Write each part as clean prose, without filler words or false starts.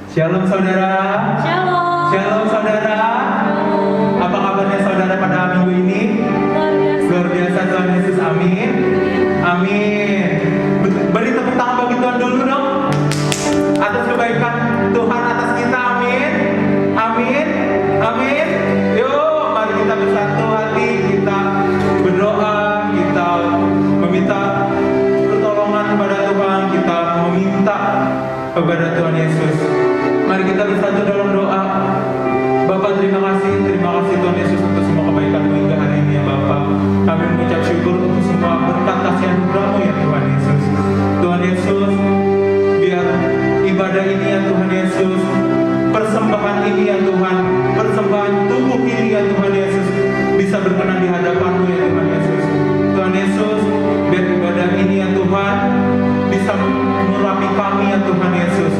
Shalom saudara. Shalom. Shalom saudara. Apa kabarnya saudara pada minggu ini? Luar biasa Tuhan Yesus, amin. Amin. Beri tepuk tangan bagi Tuhan dulu dong. Atas kebaikan Tuhan atas kita, amin. Amin. Amin. Yuk, mari kita bersatu hati, kita berdoa, kita meminta pertolongan kepada Tuhan, kita meminta kepada Tuhan Yesus. Mari kita bersatu dalam doa. Bapak terima kasih Tuhan Yesus untuk semua kebaikan-Mu hingga hari ini ya Bapak. Kami mengucap syukur untuk semua berkat kasih anugerah-Mu ya Tuhan Yesus. Tuhan Yesus, biar ibadah ini ya Tuhan Yesus, persembahan ini ya Tuhan, persembahan tubuh ini ya Tuhan Yesus, bisa berkenan di hadapan-Mu ya Tuhan Yesus. Tuhan Yesus, biar ibadah ini ya Tuhan bisa mengurapi kami ya Tuhan Yesus,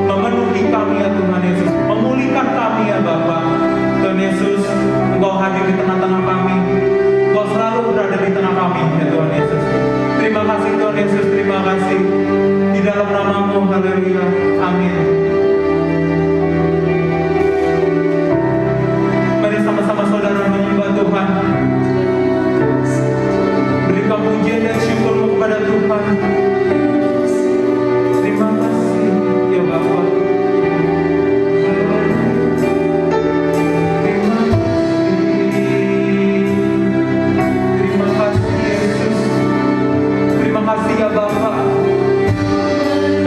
memenuhi kami ya Tuhan Yesus, memulihkan kami ya Bapa. Tuhan Yesus, Engkau hadir di tengah-tengah kami, Engkau selalu berada di tengah kami ya Tuhan Yesus. Terima kasih Tuhan Yesus, terima kasih. Di dalam nama-Mu, haleluya, amin. Mari sama-sama saudara menyembah Tuhan. Berikan pujian dan syukur-Mu kepada Tuhan. Terima kasih ya Bapa. Terima kasih Yesus. Terima kasih ya Bapa.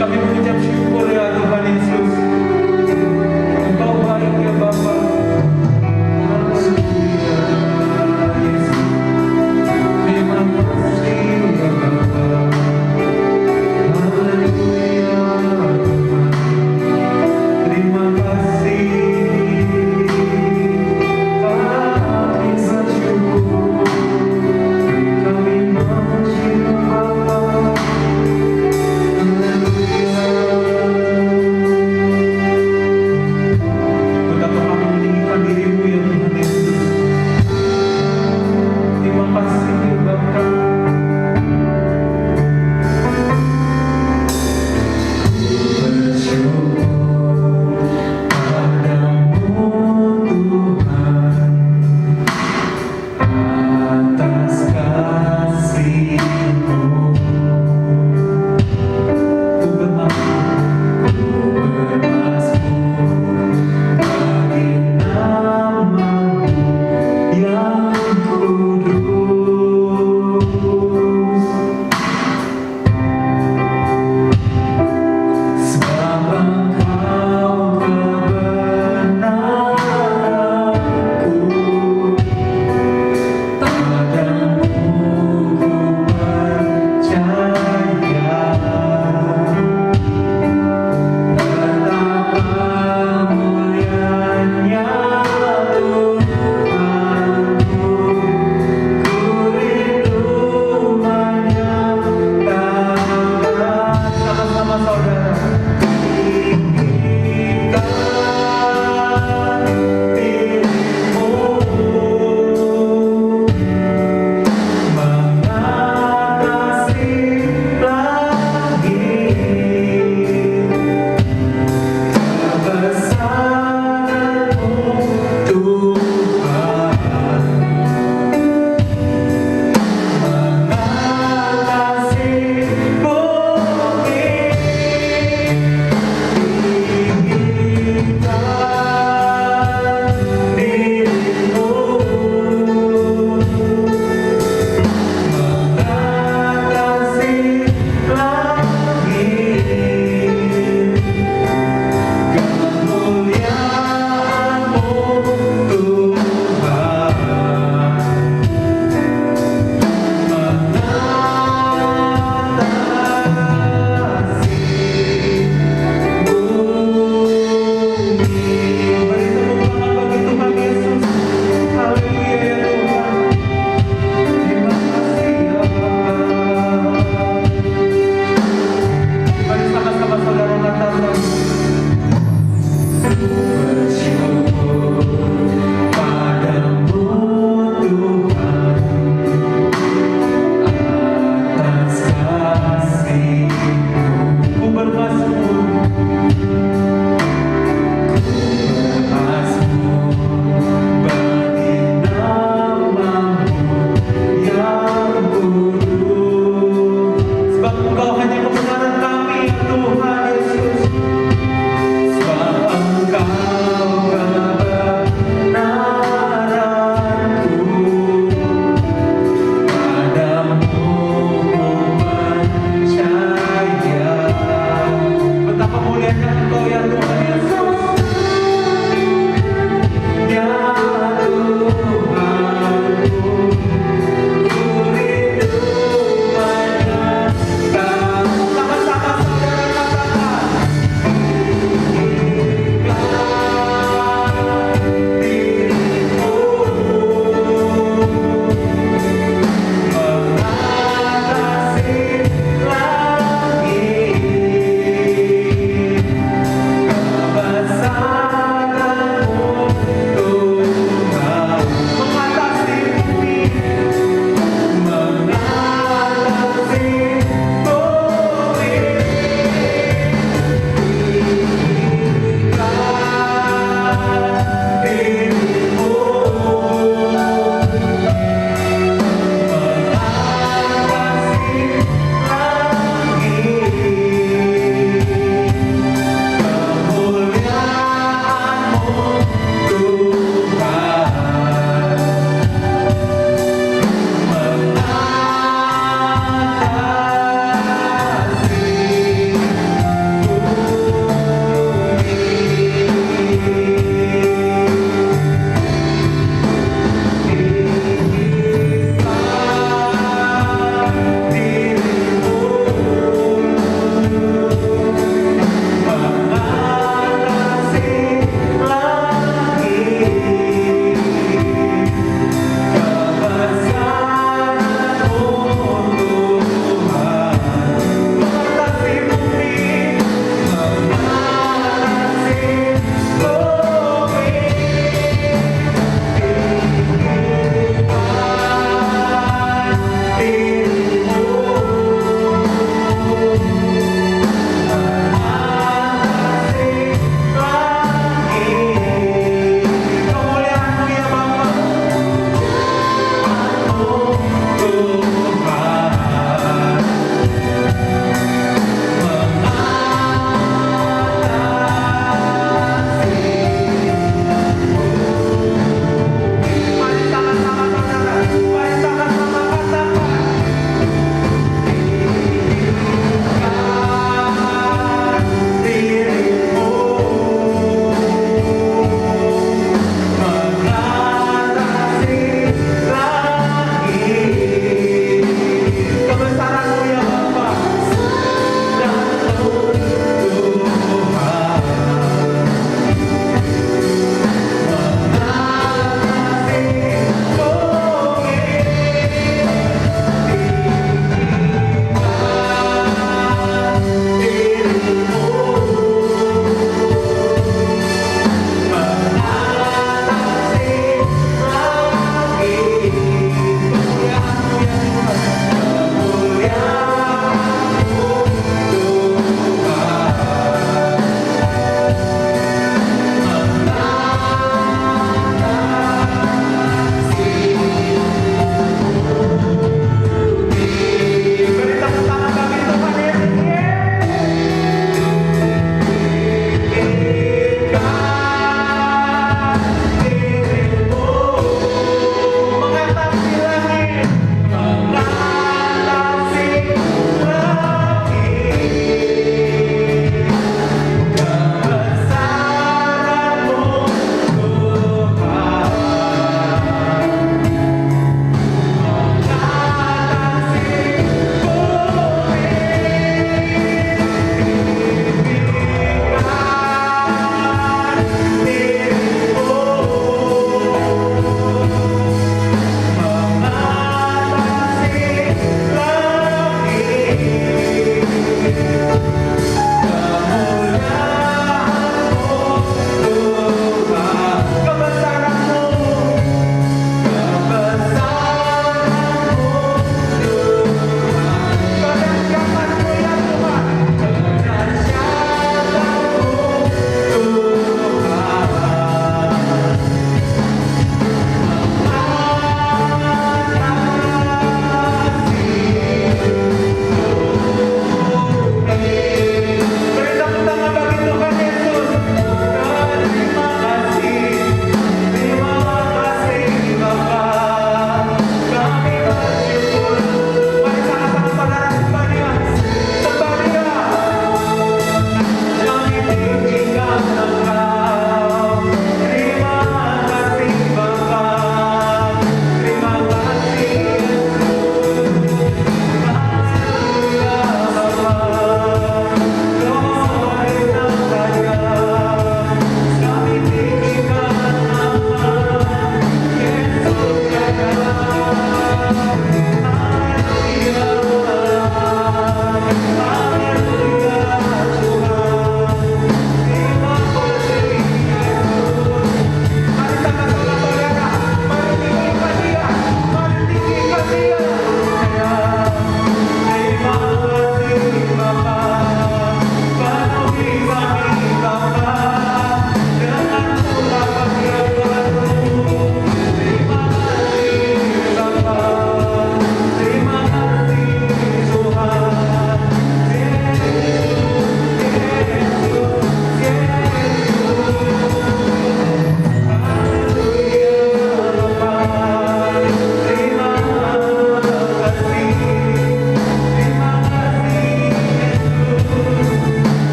Kami mengucap syukur ya Tuhan Yesus. Engkau baik ya Bapa. Haleluya Yesus. Terima kasih ya Bapa.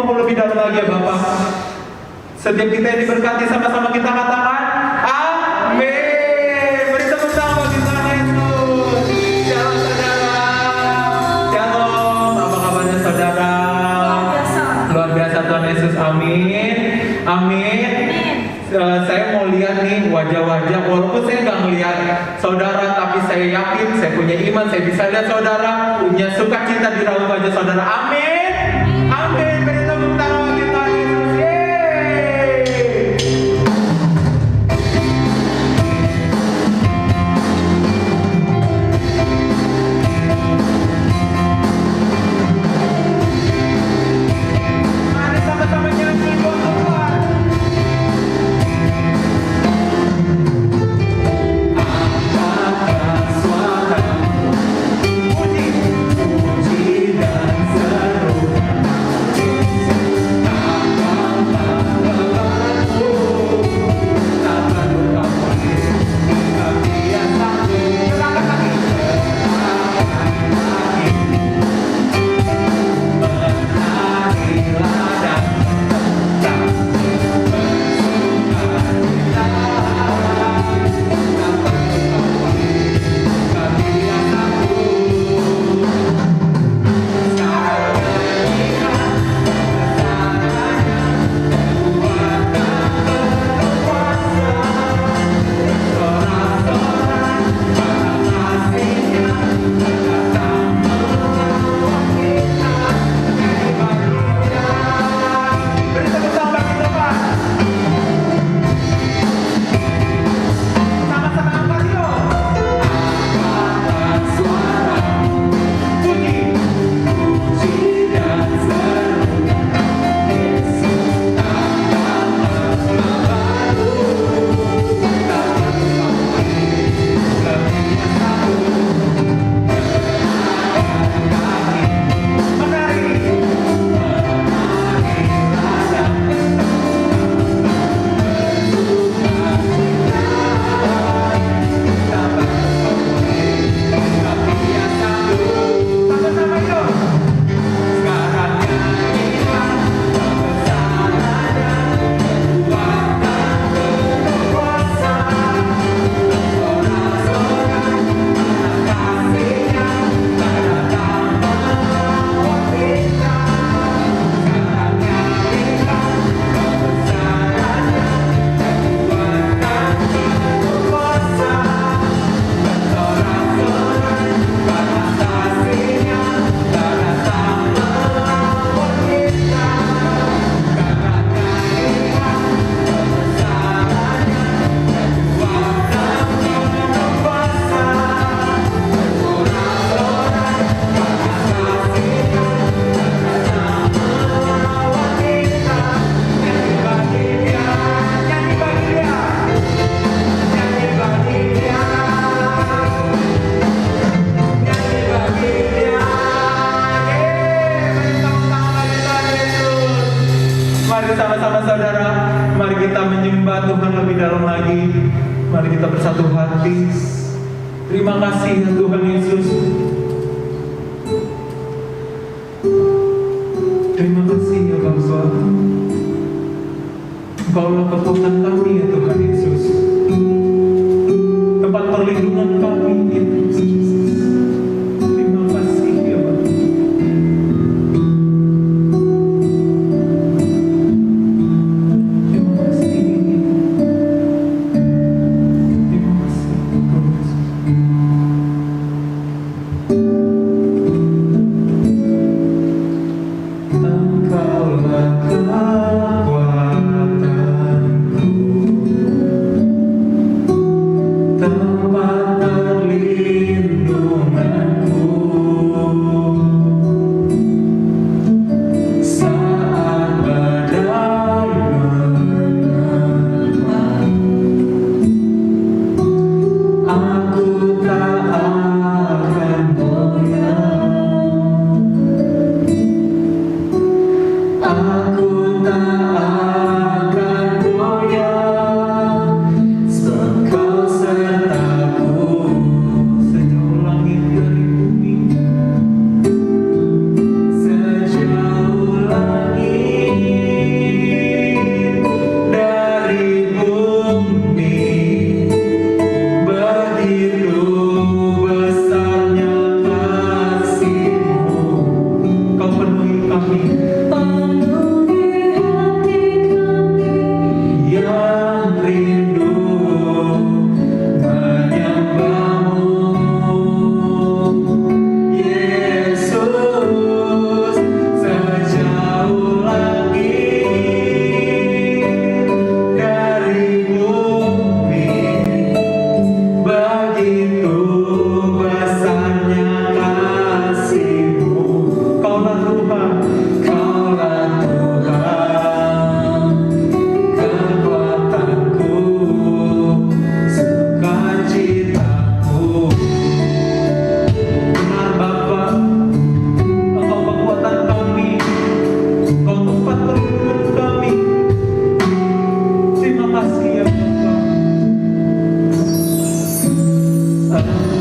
menyembahmu lebih dalam lagi ya Bapak. Setiap kita yang diberkati sama-sama kita katakan amin. Beri tepuk tangan bagi Tuhan Yesus. Shalom saudara. Shalom. Apa kabarnya saudara? Luar biasa Tuhan Yesus. Amin. Amin. Saya mau lihat nih wajah-wajah, walaupun saya nggak melihat saudara, tapi saya yakin, saya punya iman, saya bisa lihat saudara punya sukacita di dalam wajah saudara. Amin. Amin. Beri tepuk tangan bagi Tuhan Yesus. Yeay. Mari sama-sama nyanyi buat Tuhan. Angkatkan suaramu, puji, puji dan seru. Sama-sama saudara, mari kita menyembah Tuhan lebih dalam lagi. Mari kita bersatu hati. Terima kasih ya Tuhan Yesus. Terima kasih ya Bapa. Engkaulah kekuatan kami ya Tuhan Yesus. Tempat perlindungan kami ya Yesus. Terima kasih ya Bapa. Engkaulah kekuatanku.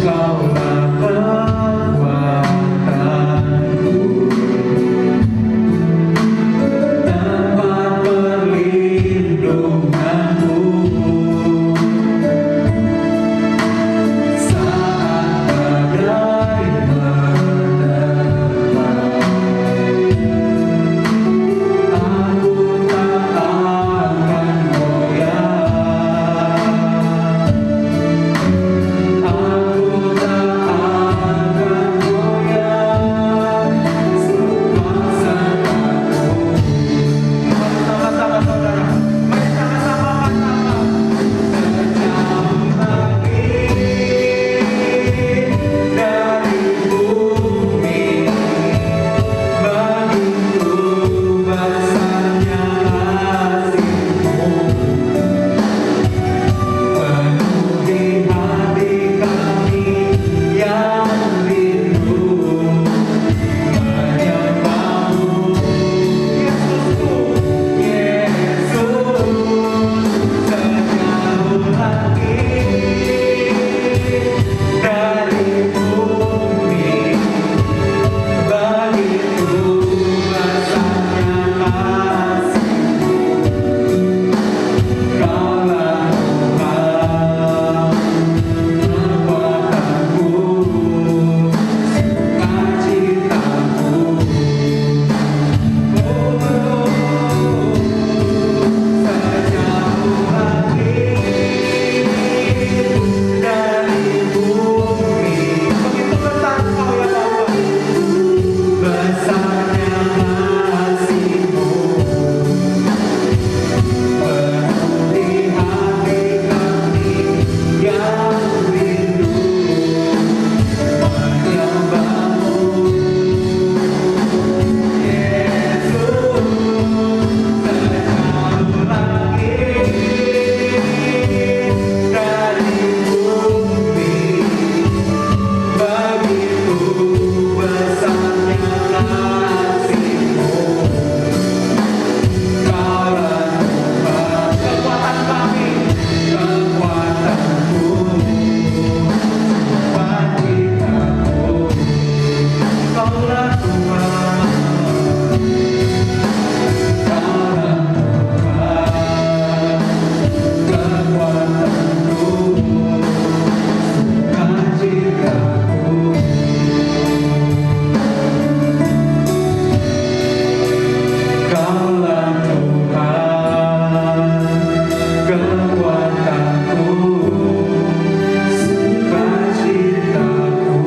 Kaulah kekuatanku, tempat perlindunganku saat badai menerpa. Aku tak akan goyah, aku tak akan goyah sepanjang aku. Mari sama-sama saudara, mari sama-sama katakan, sejauh langit dari bumi, begitu besarnya kasih-Mu, penuhi hati kami yang rindu menyembah-Mu. Yesusku, Yesus, sejauh langit dari bumi, begitu besarnya kasih-Mu. Kaulah Tuhan, kekuatanku, sukacitaku. Sejauh langit dari bumi, begitu besar Engkau ya Bapa, besarnya kasih-Mu, penuhi hati kami yang rindu menyembah-Mu. Yesus, sejauh langit dari bumi, begitu besarnya kasih-Mu. Kaulah Tuhan, kekuatan kami, kekuatanku, sukacitaku. Kaulah Tuhan, kaulah Tuhan, kekuatanku, sukacitaku. Kaulah Tuhan, kekuatanku, sukacitaku.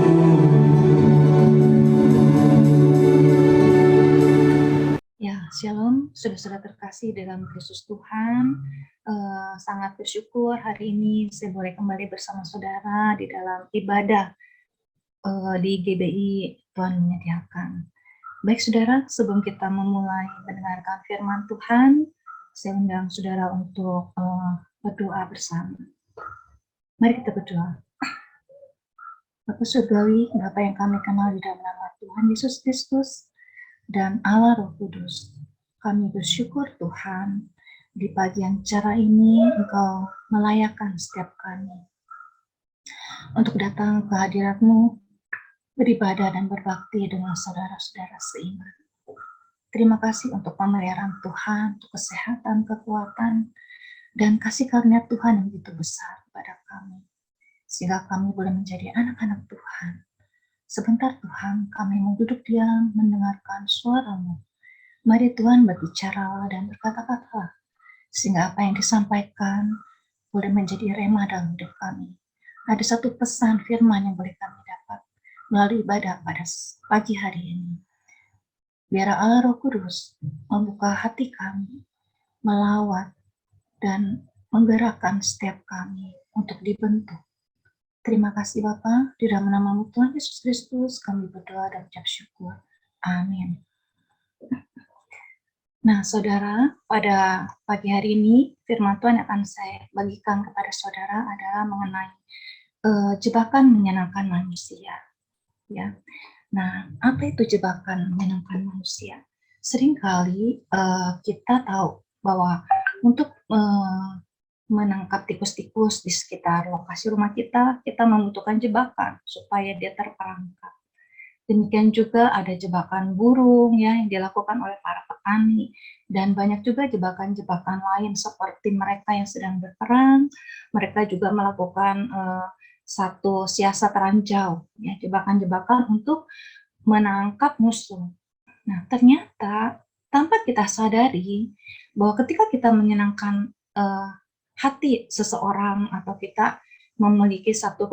Ya, Shalom, saudara-saudara terkasih dalam Kristus Tuhan. Sangat bersyukur hari ini saya boleh kembali bersama saudara di dalam ibadah di GBI Tuhan menyediakan. Baik saudara, sebelum kita memulai mendengarkan firman Tuhan, saya undang saudara untuk berdoa bersama. Mari kita berdoa. Bapa Surgawi, Bapa yang kami kenal di dalam nama Tuhan Yesus Kristus dan Allah Roh Kudus, kami bersyukur Tuhan, di pagi yang cerah ini Engkau melayakkan setiap kami untuk datang ke hadirat-Mu, beribadah dan berbakti dengan saudara-saudara seiman. Terima kasih untuk pemeliharaan Tuhan, untuk kesehatan, kekuatan, dan kasih karunia Tuhan yang begitu besar kepada kami, sehingga kami boleh menjadi anak-anak Tuhan. Sebentar Tuhan, kami mau duduk diam mendengarkan suara-Mu. Mari Tuhan berbicara dan berkata-kata, sehingga apa yang disampaikan boleh menjadi rema dalam hidup kami. Ada satu pesan firman yang boleh kami dapat melalui ibadah pada pagi hari ini. Biar Allah Roh Kudus membuka hati kami, melawat dan menggerakkan setiap kami untuk dibentuk. Terima kasih Bapa, di dalam nama-Mu Tuhan Yesus Kristus kami berdoa dan ucap syukur. Amin. Nah, saudara, pada pagi hari ini firman Tuhan akan saya bagikan kepada saudara adalah mengenai jebakan menyenangkan manusia. Ya, nah apa itu jebakan menyenangkan manusia? Seringkali kita tahu bahwa untuk menangkap tikus-tikus di sekitar lokasi rumah kita, kita membutuhkan jebakan supaya dia terperangkap. Demikian juga ada jebakan burung ya yang dilakukan oleh para petani, dan banyak juga jebakan-jebakan lain seperti mereka yang sedang berperang, mereka juga melakukan satu siasat ranjau, ya, jebakan-jebakan untuk menangkap musuh. Nah, ternyata tanpa kita sadari bahwa ketika kita menyenangkan hati seseorang atau kita memiliki satu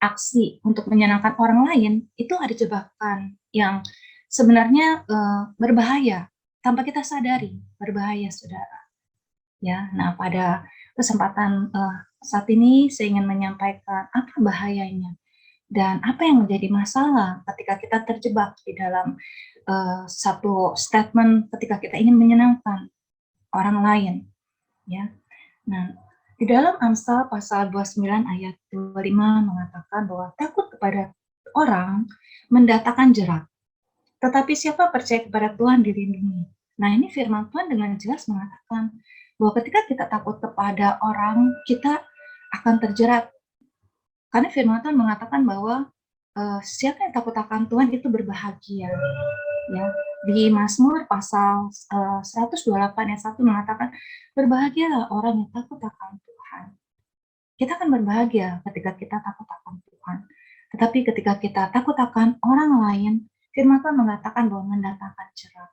aksi untuk menyenangkan orang lain, itu ada jebakan yang sebenarnya berbahaya tanpa kita sadari, berbahaya, saudara. Ya, nah pada kesempatan saat ini saya ingin menyampaikan apa bahayanya dan apa yang menjadi masalah ketika kita terjebak di dalam satu statement ketika kita ingin menyenangkan orang lain, ya. Nah, di dalam Amsal pasal 29 ayat 25 mengatakan bahwa takut kepada orang mendatangkan jerat, tetapi siapa percaya kepada Tuhan dilindungi. Nah, ini firman Tuhan dengan jelas mengatakan bahwa ketika kita takut kepada orang, kita akan terjerat. Karena firman Tuhan mengatakan bahwa siapa yang takut akan Tuhan itu berbahagia. Ya, di Mazmur pasal 128 ayat 1 mengatakan, berbahagialah orang yang takut akan Tuhan. Kita akan berbahagia ketika kita takut akan Tuhan. Tetapi ketika kita takut akan orang lain, firman Tuhan mengatakan bahwa mendatangkan jerat.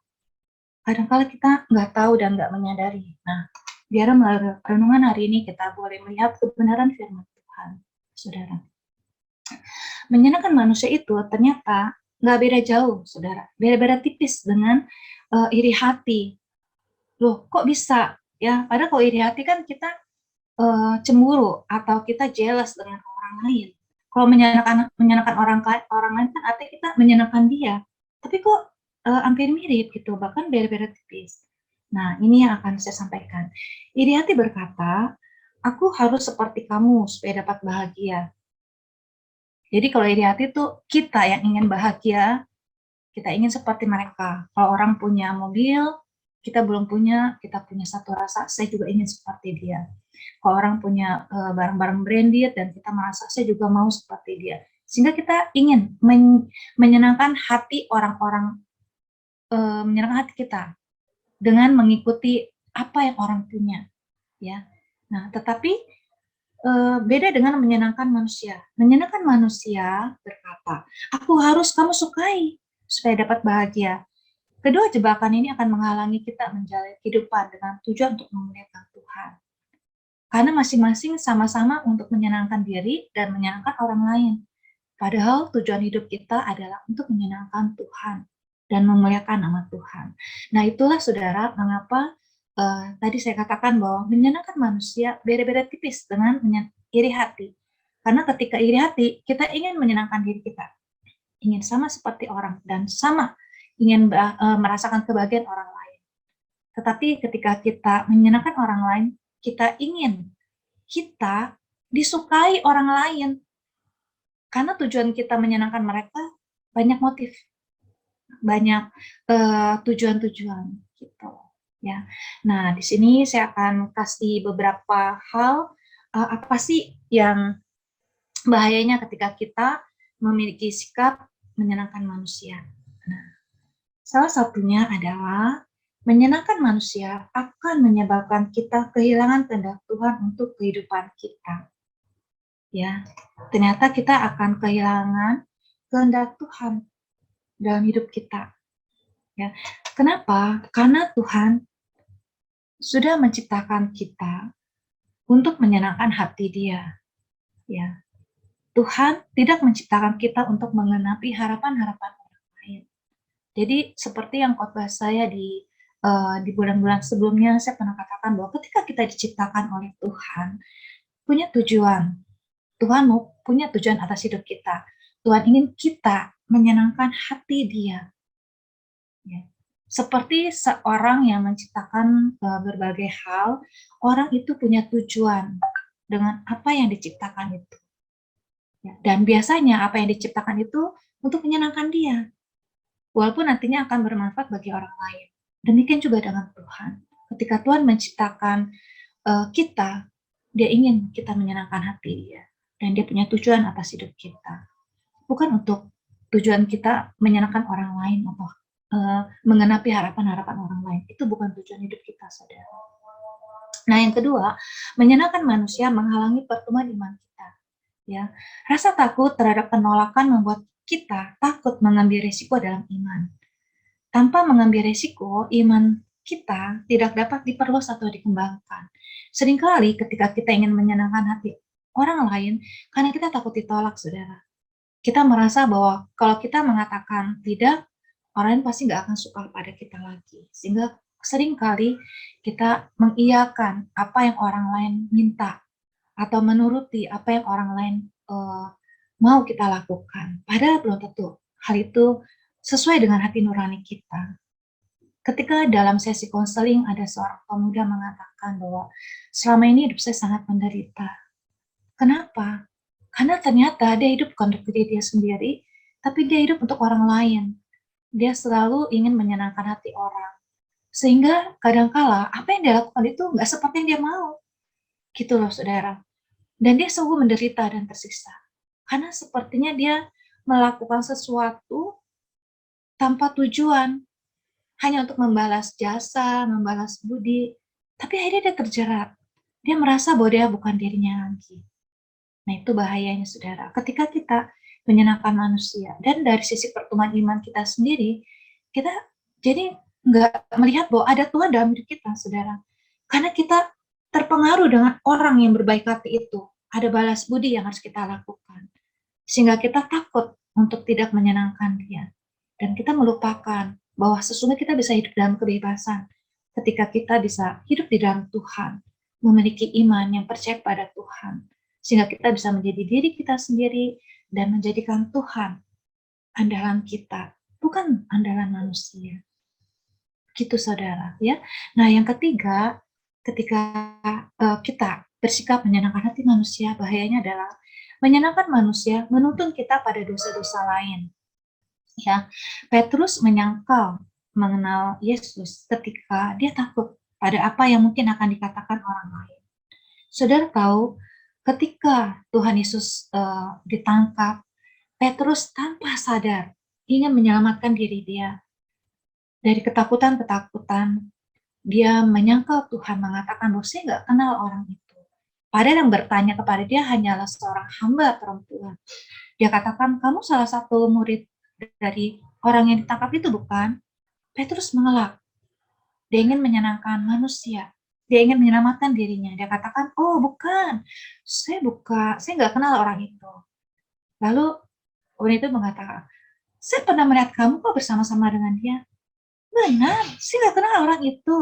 Kadang-kala kita nggak tahu dan nggak menyadari. Nah, biar melalui renungan hari ini kita boleh melihat kebenaran firman Tuhan, saudara. Menyenangkan manusia itu ternyata nggak beda jauh, saudara. Beda-beda tipis dengan iri hati. Loh, kok bisa? Ya, padahal kalau iri hati kan kita cemburu atau kita jealous dengan orang lain. Kalau menyenangkan orang lain kan artinya kita menyenangkan dia. Tapi kok hampir mirip gitu, bahkan beda-beda tipis. Nah, ini yang akan saya sampaikan. Iri hati berkata, aku harus seperti kamu supaya dapat bahagia. Jadi kalau iri hati itu kita yang ingin bahagia, kita ingin seperti mereka. Kalau orang punya mobil, kita belum punya, kita punya satu rasa, saya juga ingin seperti dia. Kalau orang punya barang-barang branded dan kita merasa saya juga mau seperti dia. Sehingga kita ingin menyenangkan hati orang-orang, menyenangkan hati kita dengan mengikuti apa yang orang punya. Ya. Nah, tetapi beda dengan menyenangkan manusia. Menyenangkan manusia berkata, aku harus kamu sukai supaya dapat bahagia. Kedua jebakan ini akan menghalangi kita menjalani kehidupan dengan tujuan untuk memuliakan Tuhan. Karena masing-masing sama-sama untuk menyenangkan diri dan menyenangkan orang lain. Padahal tujuan hidup kita adalah untuk menyenangkan Tuhan dan memuliakan nama Tuhan. Nah, itulah saudara mengapa tadi saya katakan bahwa menyenangkan manusia beda-beda tipis dengan iri hati. Karena ketika iri hati, kita ingin menyenangkan diri kita. Ingin sama seperti orang dan sama ingin merasakan kebahagiaan orang lain. Tetapi ketika kita menyenangkan orang lain, kita ingin kita disukai orang lain. Karena tujuan kita menyenangkan mereka banyak motif, banyak tujuan-tujuan gitu. Ya, nah di sini saya akan kasih beberapa hal apa sih yang bahayanya ketika kita memiliki sikap menyenangkan manusia. Nah, salah satunya adalah menyenangkan manusia akan menyebabkan kita kehilangan kehendak Tuhan untuk kehidupan kita. Ya, ternyata kita akan kehilangan kehendak Tuhan dalam hidup kita. Ya, kenapa? Karena Tuhan sudah menciptakan kita untuk menyenangkan hati Dia. Ya, Tuhan tidak menciptakan kita untuk menggenapi harapan-harapan orang lain. Jadi seperti yang khotbah saya di bulan-bulan sebelumnya, saya pernah katakan bahwa ketika kita diciptakan oleh Tuhan, punya tujuan. Tuhan mau punya tujuan atas hidup kita. Tuhan ingin kita menyenangkan hati Dia. Ya. Seperti seorang yang menciptakan berbagai hal, orang itu punya tujuan dengan apa yang diciptakan itu. Ya. Dan biasanya apa yang diciptakan itu untuk menyenangkan Dia. Walaupun nantinya akan bermanfaat bagi orang lain. Demikian juga dengan Tuhan. Ketika Tuhan menciptakan kita, dia ingin kita menyenangkan hati dia, dan dia punya tujuan atas hidup kita. Bukan untuk tujuan kita menyenangkan orang lain atau mengenapi harapan-harapan orang lain. Itu bukan tujuan hidup kita, saudara. Nah, yang kedua, menyenangkan manusia menghalangi pertumbuhan iman kita. Ya, rasa takut terhadap penolakan membuat kita takut mengambil risiko dalam iman. Tanpa mengambil risiko, iman kita tidak dapat diperluas atau dikembangkan. Seringkali ketika kita ingin menyenangkan hati orang lain, karena kita takut ditolak, saudara. Kita merasa bahwa kalau kita mengatakan tidak, orang lain pasti nggak akan suka pada kita lagi. Sehingga seringkali kita mengiyakan apa yang orang lain minta, atau menuruti apa yang orang lain mau kita lakukan. Padahal belum tentu hal itu sesuai dengan hati nurani kita. Ketika dalam sesi konseling ada seorang pemuda mengatakan bahwa selama ini hidup saya sangat menderita. Kenapa? Karena ternyata dia hidup bukan untuk diri dia sendiri, tapi dia hidup untuk orang lain. Dia selalu ingin menyenangkan hati orang. Sehingga kadangkala apa yang dia lakukan itu nggak seperti yang dia mau. Gitu loh, saudara. Dan dia selalu menderita dan tersiksa. Karena sepertinya dia melakukan sesuatu tanpa tujuan, hanya untuk membalas jasa, membalas budi, tapi akhirnya dia terjerat. Dia merasa bahwa dia bukan dirinya lagi. Nah, itu bahayanya, saudara. Ketika kita menyenangkan manusia, dan dari sisi pertumbuhan iman kita sendiri, kita jadi nggak melihat bahwa ada Tuhan dalam hidup kita, saudara. Karena kita terpengaruh dengan orang yang berbaik hati itu. Ada balas budi yang harus kita lakukan. Sehingga kita takut untuk tidak menyenangkan dia. Dan kita melupakan bahwa sesungguhnya kita bisa hidup dalam kebebasan ketika kita bisa hidup di dalam Tuhan, memiliki iman yang percaya pada Tuhan, sehingga kita bisa menjadi diri kita sendiri dan menjadikan Tuhan andalan kita, bukan andalan manusia. Gitu, saudara, ya. Nah, yang ketiga, ketika kita bersikap menyenangkan hati manusia, bahayanya adalah menyenangkan manusia menuntun kita pada dosa-dosa lain. Ya, Petrus menyangkal mengenal Yesus ketika dia takut pada apa yang mungkin akan dikatakan orang lain. Saudara tahu, ketika Tuhan Yesus ditangkap, Petrus tanpa sadar ingin menyelamatkan diri dia dari ketakutan-ketakutan. Dia menyangkal Tuhan, mengatakan bahwa saya nggak kenal orang itu. Padahal yang bertanya kepada dia hanyalah seorang hamba perempuan. Dia katakan, kamu salah satu murid dari orang yang ditangkap itu, bukan? Petrus mengelak. Dia ingin menyenangkan manusia. Dia ingin menyelamatkan dirinya. Dia katakan, oh bukan, saya nggak kenal orang itu. Lalu orang itu mengatakan, saya pernah melihat kamu kok bersama-sama dengan dia. Benar, saya nggak kenal orang itu.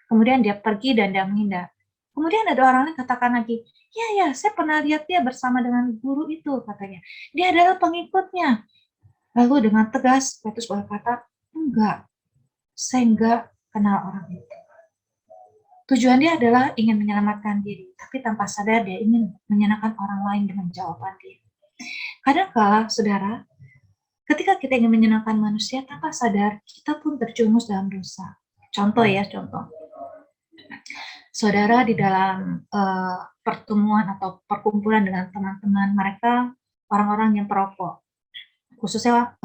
Kemudian dia pergi dan dia menghindar. Kemudian ada orang lain katakan lagi, ya, saya pernah lihat dia bersama dengan guru itu, katanya. Dia adalah pengikutnya. Lalu dengan tegas, Petrus berkata, enggak, saya enggak kenal orang itu. Tujuan dia adalah ingin menyelamatkan diri, tapi tanpa sadar dia ingin menyenangkan orang lain dengan jawaban dia. Kadang-kala, saudara, ketika kita ingin menyenangkan manusia tanpa sadar, kita pun terjumus dalam dosa. Contoh. Saudara di dalam pertemuan atau perkumpulan dengan teman-teman mereka, orang-orang yang perokok, khususnya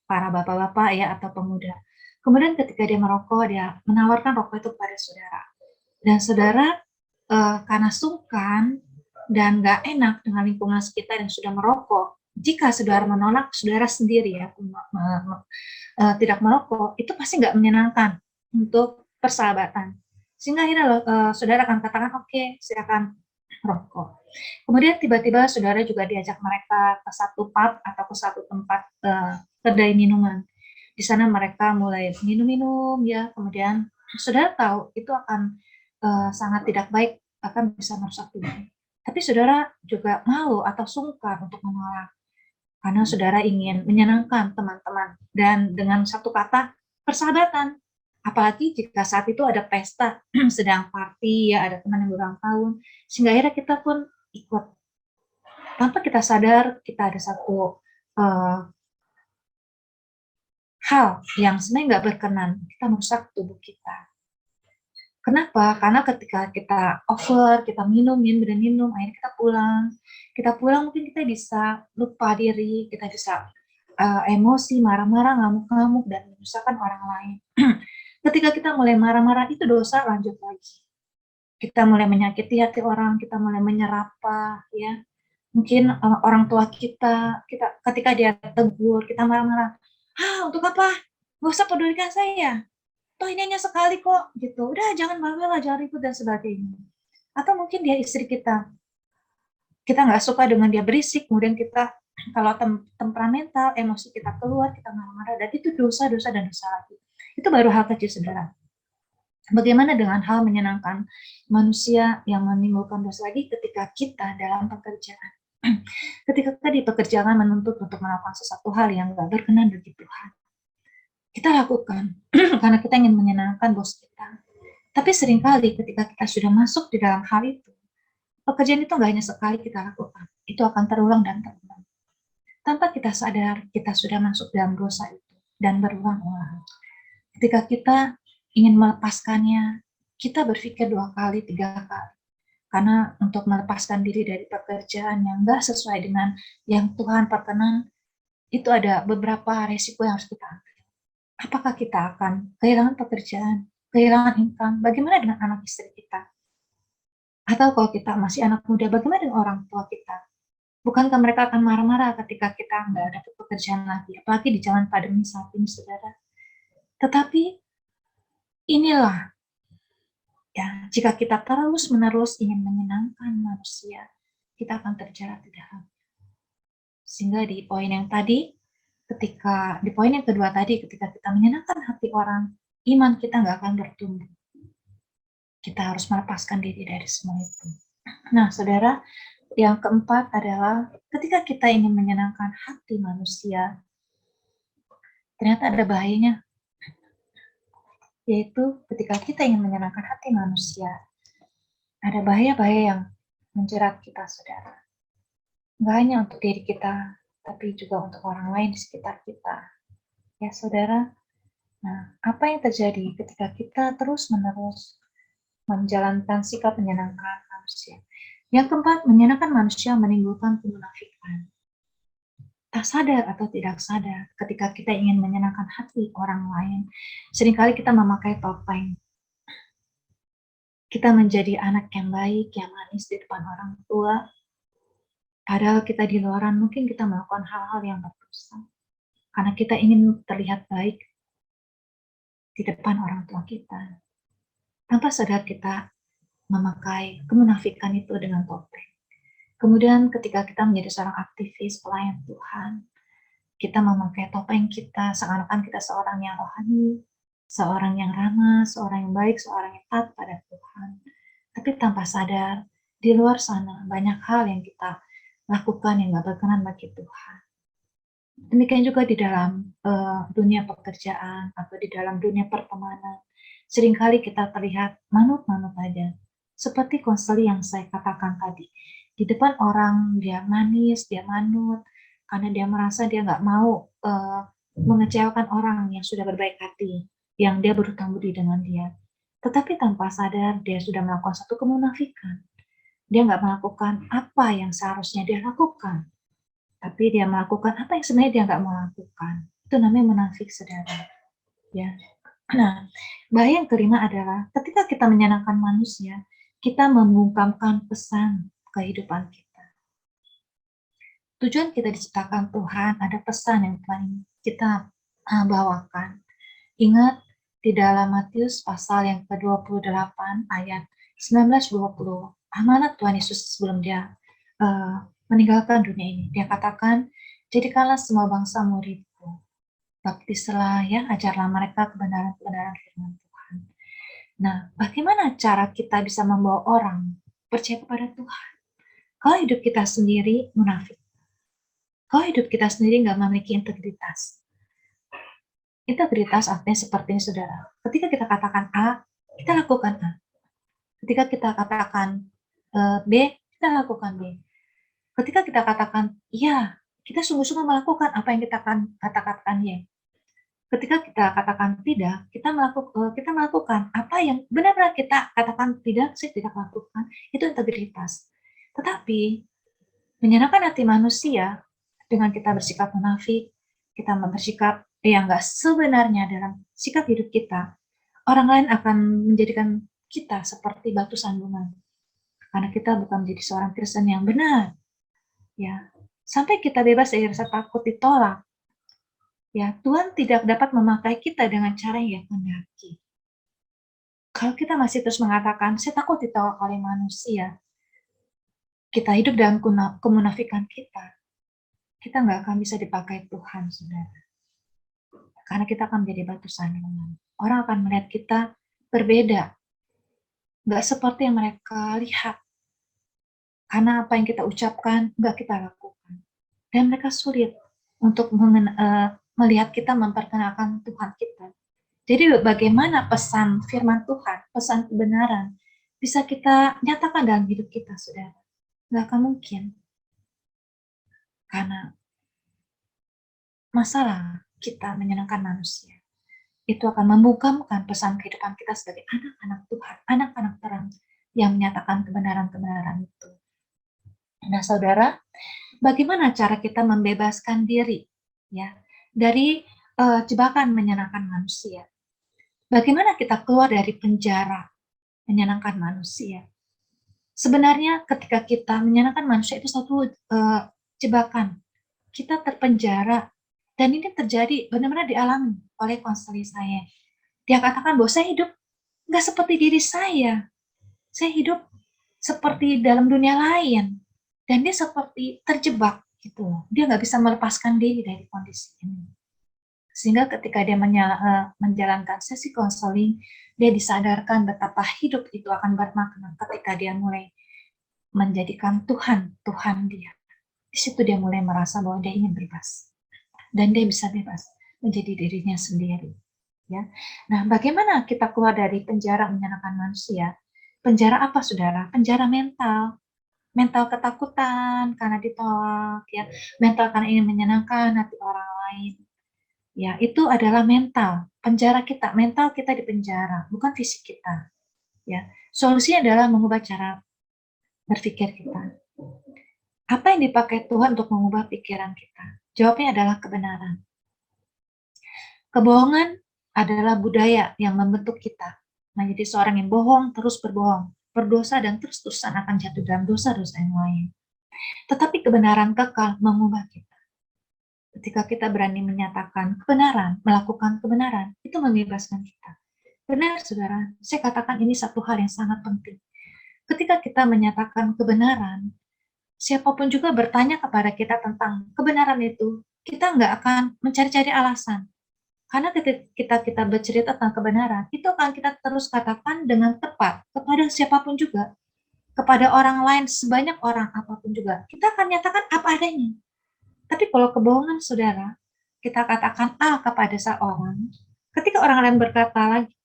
para bapak-bapak ya atau pemuda. Kemudian ketika dia merokok, dia menawarkan rokok itu kepada saudara. Dan saudara karena sungkan dan nggak enak dengan lingkungan sekitar yang sudah merokok, jika saudara menolak saudara sendiri ya tidak merokok, itu pasti nggak menyenangkan untuk persahabatan. Sehingga akhirnya saudara akan katakan, oke, silakan rokok. Kemudian tiba-tiba saudara juga diajak mereka ke satu pub atau ke satu tempat kedai minuman. Di sana mereka mulai minum-minum ya, kemudian saudara tahu itu akan sangat tidak baik, akan bisa merusak tubuh. Tapi saudara juga malu atau sungkan untuk menolak karena saudara ingin menyenangkan teman-teman dan dengan satu kata persahabatan. Apalagi jika saat itu ada pesta, sedang party ya, ada teman yang berulang tahun, sehingga akhirnya kita pun ikut. Tanpa kita sadar, kita ada satu hal yang sebenarnya nggak berkenan, kita merusak tubuh kita. Kenapa? Karena ketika kita over, kita minum, minum, dan minum, akhirnya kita pulang. Kita pulang mungkin kita bisa lupa diri, kita bisa emosi, marah-marah, ngamuk-ngamuk, dan menyusahkan orang lain. Ketika kita mulai marah-marah, itu dosa lanjut lagi. Kita mulai menyakiti hati orang, kita mulai menyerapa, ya. Mungkin orang tua kita ketika dia tegur, kita marah-marah. Untuk apa? Gak usah pedulikan saya. Toh ini hanya sekali kok, gitu. Udah jangan bawel lah, jangan ribut dan sebagainya. Atau mungkin dia istri kita nggak suka dengan dia berisik, kemudian kita kalau temperamental, emosi kita keluar, kita marah-marah, dan itu dosa-dosa dan dosa lagi. Itu baru hal kecil, saudara. Bagaimana dengan hal menyenangkan manusia yang menimbulkan dosa lagi ketika kita dalam pekerjaan? Ketika kita di pekerjaan menuntut untuk melakukan sesuatu hal yang nggak berkenan bagi Tuhan, kita lakukan karena kita ingin menyenangkan bos kita. Tapi seringkali ketika kita sudah masuk di dalam hal itu, pekerjaan itu nggak hanya sekali kita lakukan, itu akan terulang dan terulang. Tanpa kita sadar, kita sudah masuk dalam dosa itu dan berulang-ulang. Ketika kita ingin melepaskannya, kita berpikir 2 kali, 3 kali. Karena untuk melepaskan diri dari pekerjaan yang nggak sesuai dengan yang Tuhan perkenan, itu ada beberapa resiko yang harus kita ambil. Apakah kita akan kehilangan pekerjaan, kehilangan income, bagaimana dengan anak istri kita? Atau kalau kita masih anak muda, bagaimana dengan orang tua kita? Bukankah mereka akan marah-marah ketika kita nggak ada pekerjaan lagi, apalagi di zaman pandemi saat ini, saudara. Tetapi inilah, ya, jika kita terus-menerus ingin menyenangkan manusia, kita akan terjerat di dalam. Sehingga di poin yang tadi, di poin yang kedua tadi, ketika kita menyenangkan hati orang, iman kita nggak akan bertumbuh. Kita harus melepaskan diri dari semua itu. Nah, saudara, yang keempat adalah ketika kita ingin menyenangkan hati manusia, ternyata ada bahayanya, yaitu ketika kita ingin menyenangkan hati manusia, ada bahaya-bahaya yang menjerat kita, saudara. Nggak hanya untuk diri kita, tapi juga untuk orang lain di sekitar kita. Ya, saudara. Nah, apa yang terjadi ketika kita terus-menerus menjalankan sikap menyenangkan manusia? Yang keempat, menyenangkan manusia menimbulkan kemunafikan. Tak sadar atau tidak sadar, ketika kita ingin menyenangkan hati orang lain, seringkali kita memakai topeng. Kita menjadi anak yang baik, yang manis di depan orang tua, padahal kita di luaran mungkin kita melakukan hal-hal yang berdosa. Karena kita ingin terlihat baik di depan orang tua kita. Tanpa sadar kita memakai kemunafikan itu dengan topeng. Kemudian ketika kita menjadi seorang aktivis pelayan Tuhan, kita memakai topeng kita seakan-akan kita seorang yang rohani, seorang yang ramah, seorang yang baik, seorang yang taat pada Tuhan. Tapi tanpa sadar, di luar sana banyak hal yang kita lakukan yang gak berkenan bagi Tuhan. Demikian juga di dalam dunia pekerjaan atau di dalam dunia pertemanan. Seringkali kita terlihat manut-manut aja. Seperti konseli yang saya katakan tadi. Di depan orang dia manis, dia manut, karena dia merasa dia nggak mau mengecewakan orang yang sudah berbaik hati, yang dia berhutang budi dengan dia. Tetapi tanpa sadar dia sudah melakukan satu kemunafikan. Dia nggak melakukan apa yang seharusnya dia lakukan. Tapi dia melakukan apa yang sebenarnya dia nggak mau lakukan. Itu namanya munafik, saudara. Ya. Nah, bahaya yang kelima adalah ketika kita menyenangkan manusia, kita membungkamkan pesan kehidupan kita. Tujuan kita diciptakan Tuhan, ada pesan yang paling kita bawakan. Ingat, di dalam Matius pasal yang ke-28 ayat 19-20, amanat Tuhan Yesus sebelum dia meninggalkan dunia ini. Dia katakan, jadikanlah semua bangsa muridku. Baptislah, ya, ajarlah mereka kebenaran-kebenaran firman Tuhan. Nah, bagaimana cara kita bisa membawa orang percaya kepada Tuhan? Kalau hidup kita sendiri munafik. Kalau hidup kita sendiri nggak memiliki integritas. Integritas artinya seperti ini, saudara. Ketika kita katakan A, kita lakukan A. Ketika kita katakan B, kita lakukan B. Ketika kita katakan iya, kita sungguh-sungguh melakukan apa yang kita katakan Y. ketika kita katakan tidak, kita melakukan apa yang benar-benar kita katakan tidak, saya tidak lakukan, itu integritas. Tetapi menyenangkan hati manusia dengan kita bersikap munafik, kita bersikap yang enggak sebenarnya dalam sikap hidup kita, orang lain akan menjadikan kita seperti batu sandungan. Karena kita bukan menjadi seorang Kristen yang benar. Ya, sampai kita bebas dari rasa takut ditolak. Ya, Tuhan tidak dapat memakai kita dengan cara yang mendaki. Kalau kita masih terus mengatakan, saya takut ditolak oleh manusia, kita hidup dalam kemunafikan kita nggak akan bisa dipakai Tuhan, saudara. Karena kita akan menjadi batu sandungan. Orang akan melihat kita berbeda. Nggak seperti yang mereka lihat. Karena apa yang kita ucapkan, nggak kita lakukan. Dan mereka sulit untuk melihat kita memperkenalkan Tuhan kita. Jadi bagaimana pesan firman Tuhan, pesan kebenaran, bisa kita nyatakan dalam hidup kita, saudara? Nggak akan mungkin. Karena masalah kita menyenangkan manusia. Itu akan membukamkan pesan kehidupan kita sebagai anak-anak Tuhan, anak-anak terang yang menyatakan kebenaran-kebenaran itu. Nah, saudara, bagaimana cara kita membebaskan diri ya dari jebakan menyenangkan manusia? Bagaimana kita keluar dari penjara menyenangkan manusia? Sebenarnya ketika kita menyenangkan manusia itu satu jebakan. Kita terpenjara. Dan ini terjadi benar-benar dialami oleh konseling saya. Dia katakan bahwa saya hidup nggak seperti diri saya. Saya hidup seperti dalam dunia lain. Dan dia seperti terjebak gitu. Dia nggak bisa melepaskan diri dari kondisi ini. Sehingga ketika dia menjalankan sesi konseling, dia disadarkan betapa hidup itu akan bermakna ketika dia mulai menjadikan Tuhan dia. Di situ dia mulai merasa bahwa dia ingin bebas. Dan dia bisa bebas menjadi dirinya sendiri. Ya. Nah, bagaimana kita keluar dari penjara menyenangkan manusia? Penjara apa, saudara? Penjara mental. Mental ketakutan karena ditolak, ya. Mental karena ingin menyenangkan hati orang lain. Ya, itu adalah mental. Penjara kita, mental kita di penjara, bukan fisik kita. Ya. Solusinya adalah mengubah cara berpikir kita. Apa yang dipakai Tuhan untuk mengubah pikiran kita? Jawabnya adalah kebenaran. Kebohongan adalah budaya yang membentuk kita menjadi seorang yang bohong, terus berbohong, berdosa, dan terus-terusan akan jatuh dalam dosa-dosa yang lain. Tetapi kebenaran kekal mengubah kita. Ketika kita berani menyatakan kebenaran, melakukan kebenaran, itu membebaskan kita. Benar, saudara, saya katakan ini satu hal yang sangat penting. Ketika kita menyatakan kebenaran, siapapun juga bertanya kepada kita tentang kebenaran itu, kita nggak akan mencari-cari alasan. Karena ketika kita bercerita tentang kebenaran, itu akan kita terus katakan dengan tepat kepada siapapun juga. Kepada orang lain, sebanyak orang apapun juga. Kita akan nyatakan apa adanya. Tapi kalau kebohongan, saudara, kita katakan A kepada seorang, ketika orang lain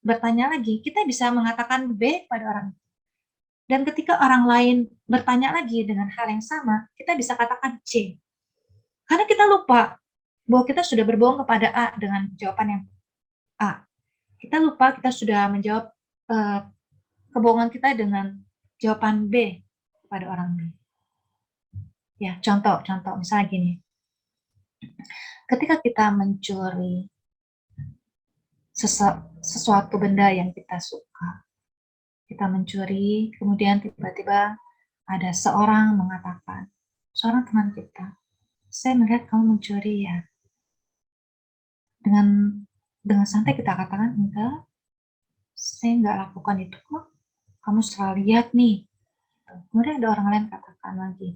bertanya lagi, kita bisa mengatakan B pada orang. Dan ketika orang lain bertanya lagi dengan hal yang sama, kita bisa katakan C. Karena kita lupa bahwa kita sudah berbohong kepada A dengan jawaban yang A. Kita lupa kita sudah menjawab kebohongan kita dengan jawaban B kepada orang B. Ya, contoh misalnya gini. Ketika kita mencuri sesuatu benda yang kita suka, kita mencuri, kemudian tiba-tiba ada seorang mengatakan, seorang teman kita, saya melihat kamu mencuri ya. Dengan santai kita katakan, enggak, saya enggak lakukan itu kok. Kamu salah lihat nih. Kemudian ada orang lain katakan lagi,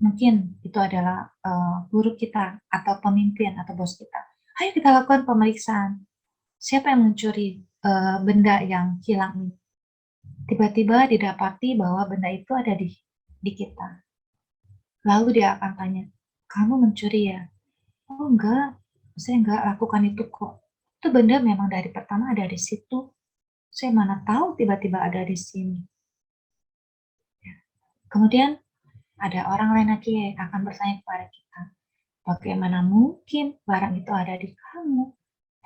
mungkin itu adalah guru kita atau pemimpin atau bos kita. Ayo kita lakukan pemeriksaan. Siapa yang mencuri benda yang hilang ini? Tiba-tiba didapati bahwa benda itu ada di kita. Lalu dia akan tanya, kamu mencuri ya? Oh enggak, saya enggak lakukan itu kok. Itu benda memang dari pertama ada di situ. Saya mana tahu tiba-tiba ada di sini. Kemudian ada orang lain lagi yang akan bertanya kepada kita, bagaimana mungkin barang itu ada di kamu?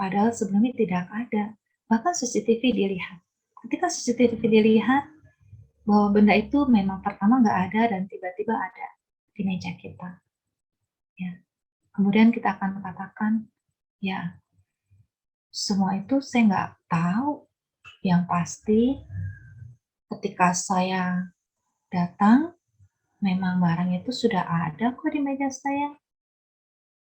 Padahal sebelumnya tidak ada. Bahkan CCTV dilihat. Ketika CCTV dilihat, bahwa benda itu memang pertama nggak ada dan tiba-tiba ada di meja kita. Ya. Kemudian kita akan katakan, ya semua itu saya nggak tahu. Yang pasti ketika saya datang, memang barang itu sudah ada kok di meja saya.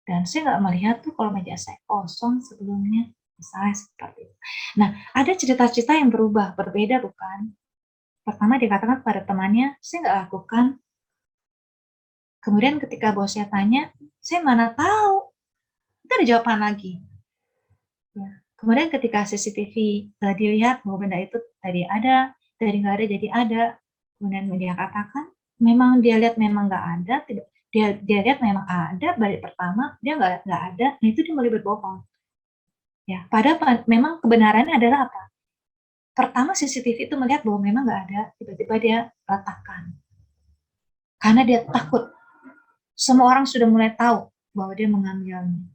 Dan saya nggak melihat tuh kalau meja saya kosong sebelumnya. Misalnya seperti itu. Nah, ada cerita-cerita yang berubah, berbeda bukan? Pertama dikatakan pada temannya, saya nggak lakukan. Kemudian ketika bosnya tanya, saya mana tahu. Itu ada jawaban lagi. Ya. Kemudian ketika CCTV dilihat bahwa benda itu tadi ada, tadi nggak ada jadi ada. Kemudian dia katakan, memang dia lihat memang nggak ada, tidak, dia lihat memang ada, balik pertama dia nggak ada, nah itu dia mulai berbohong. Ya, padahal memang kebenarannya adalah apa? Pertama CCTV itu melihat bahwa memang nggak ada, tiba-tiba dia letakkan. Karena dia takut. Semua orang sudah mulai tahu bahwa dia mengambilnya.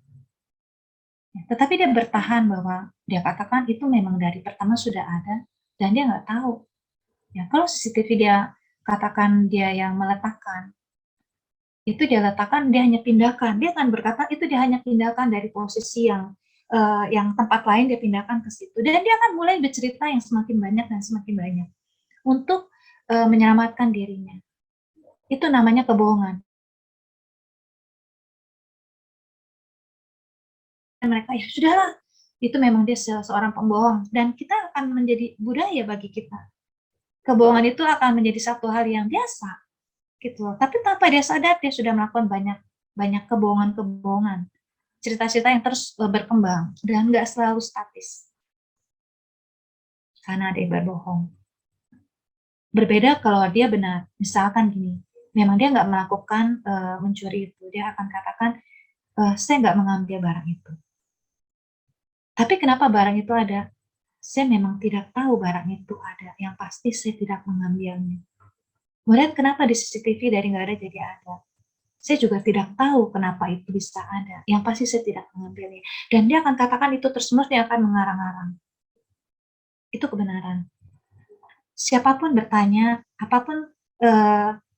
Ya, tetapi dia bertahan bahwa dia katakan itu memang dari pertama sudah ada dan dia nggak tahu. Ya, kalau CCTV dia katakan dia yang meletakkan, itu dia letakkan, dia hanya pindahkan. Dia akan berkata itu dia hanya pindahkan dari posisi yang tempat lain dia pindahkan ke situ. Dan dia akan mulai bercerita yang semakin banyak dan semakin banyak untuk menyelamatkan dirinya. Itu namanya kebohongan. Dan mereka ya sudahlah, itu memang dia seorang pembohong dan kita akan menjadi budaya bagi kita. Kebohongan itu akan menjadi satu hal yang biasa gitu loh. Tapi tanpa dia sadar dia sudah melakukan banyak kebohongan-kebohongan, cerita-cerita yang terus berkembang dan nggak selalu statis karena dia berbohong. Berbeda kalau dia benar, misalkan gini, memang dia nggak melakukan mencuri itu, dia akan katakan saya nggak mengambil barang itu. Tapi kenapa barang itu ada? Saya memang tidak tahu barang itu ada. Yang pasti saya tidak mengambilnya. Kemudian kenapa di CCTV dari nggak ada jadi ada? Saya juga tidak tahu kenapa itu bisa ada. Yang pasti saya tidak mengambilnya. Dan dia akan katakan itu terus-menerus, dia akan mengarang-arang. Itu kebenaran. Siapapun bertanya, apapun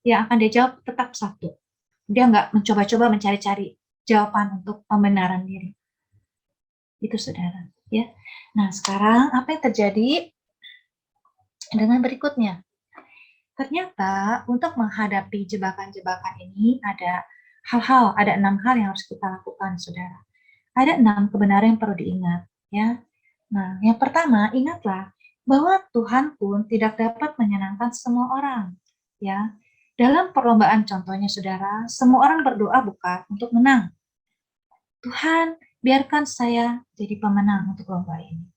yang akan dia jawab tetap satu. Dia nggak mencoba-coba mencari-cari jawaban untuk pembenaran diri. Itu saudara. Ya. Nah sekarang apa yang terjadi dengan berikutnya? Ternyata untuk menghadapi jebakan-jebakan ini ada ada 6 hal yang harus kita lakukan, saudara. Ada 6 kebenaran yang perlu diingat, ya. Nah, yang pertama, ingatlah bahwa Tuhan pun tidak dapat menyenangkan semua orang, ya. Dalam perlombaan contohnya, saudara, semua orang berdoa bukan untuk menang. Tuhan, biarkan saya jadi pemenang untuk lomba ini.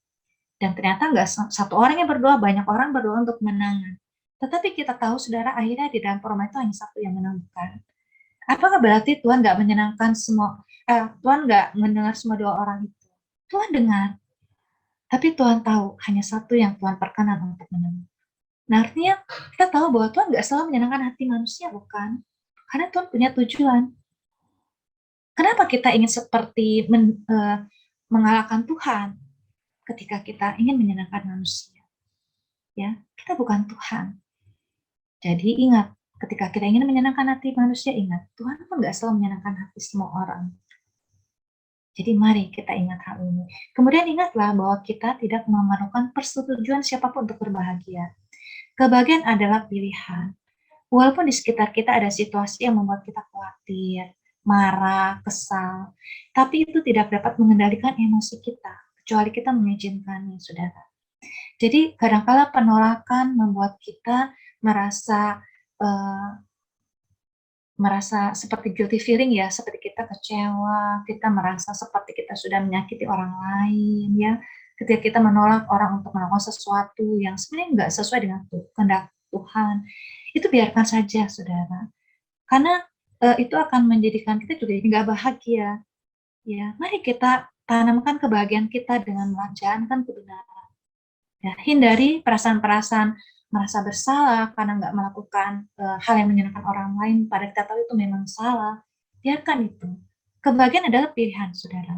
Dan ternyata nggak satu orang yang berdoa, banyak orang berdoa untuk kemenangan. Tetapi kita tahu, saudara, akhirnya di dalam perlombaan itu hanya satu yang menang, bukan? Apakah berarti Tuhan nggak menyenangkan semua, Tuhan nggak mendengar semua doa orang itu? Tuhan dengar, tapi Tuhan tahu hanya satu yang Tuhan perkenan untuk menang. Nah, artinya kita tahu bahwa Tuhan nggak selalu menyenangkan hati manusia, bukan? Karena Tuhan punya tujuan. Kenapa kita ingin seperti mengalahkan Tuhan ketika kita ingin menyenangkan manusia? Ya, kita bukan Tuhan. Jadi ingat, ketika kita ingin menyenangkan hati manusia, ingat, Tuhan pun nggak selalu menyenangkan hati semua orang. Jadi mari kita ingat hal ini. Kemudian ingatlah bahwa kita tidak memerlukan persetujuan siapapun untuk berbahagia. Kebahagiaan adalah pilihan. Walaupun di sekitar kita ada situasi yang membuat kita khawatir, marah, kesal, tapi itu tidak dapat mengendalikan emosi kita, kecuali kita mengizinkannya, saudara. Jadi kadang-kala penolakan membuat kita merasa seperti guilty feeling, ya, seperti kita kecewa, kita merasa seperti kita sudah menyakiti orang lain, ya. Ketika kita menolak orang untuk melakukan sesuatu yang sebenarnya nggak sesuai dengan kehendak Tuhan, itu biarkan saja, saudara. Karena itu akan menjadikan kita juga nggak bahagia. Ya, mari kita tanamkan kebahagiaan kita dengan menjalankan kebenaran. Ya, hindari perasaan-perasaan merasa bersalah karena nggak melakukan hal yang menyenangkan orang lain, pada kita tahu itu memang salah. Biarkan itu. Kebahagiaan adalah pilihan, saudara.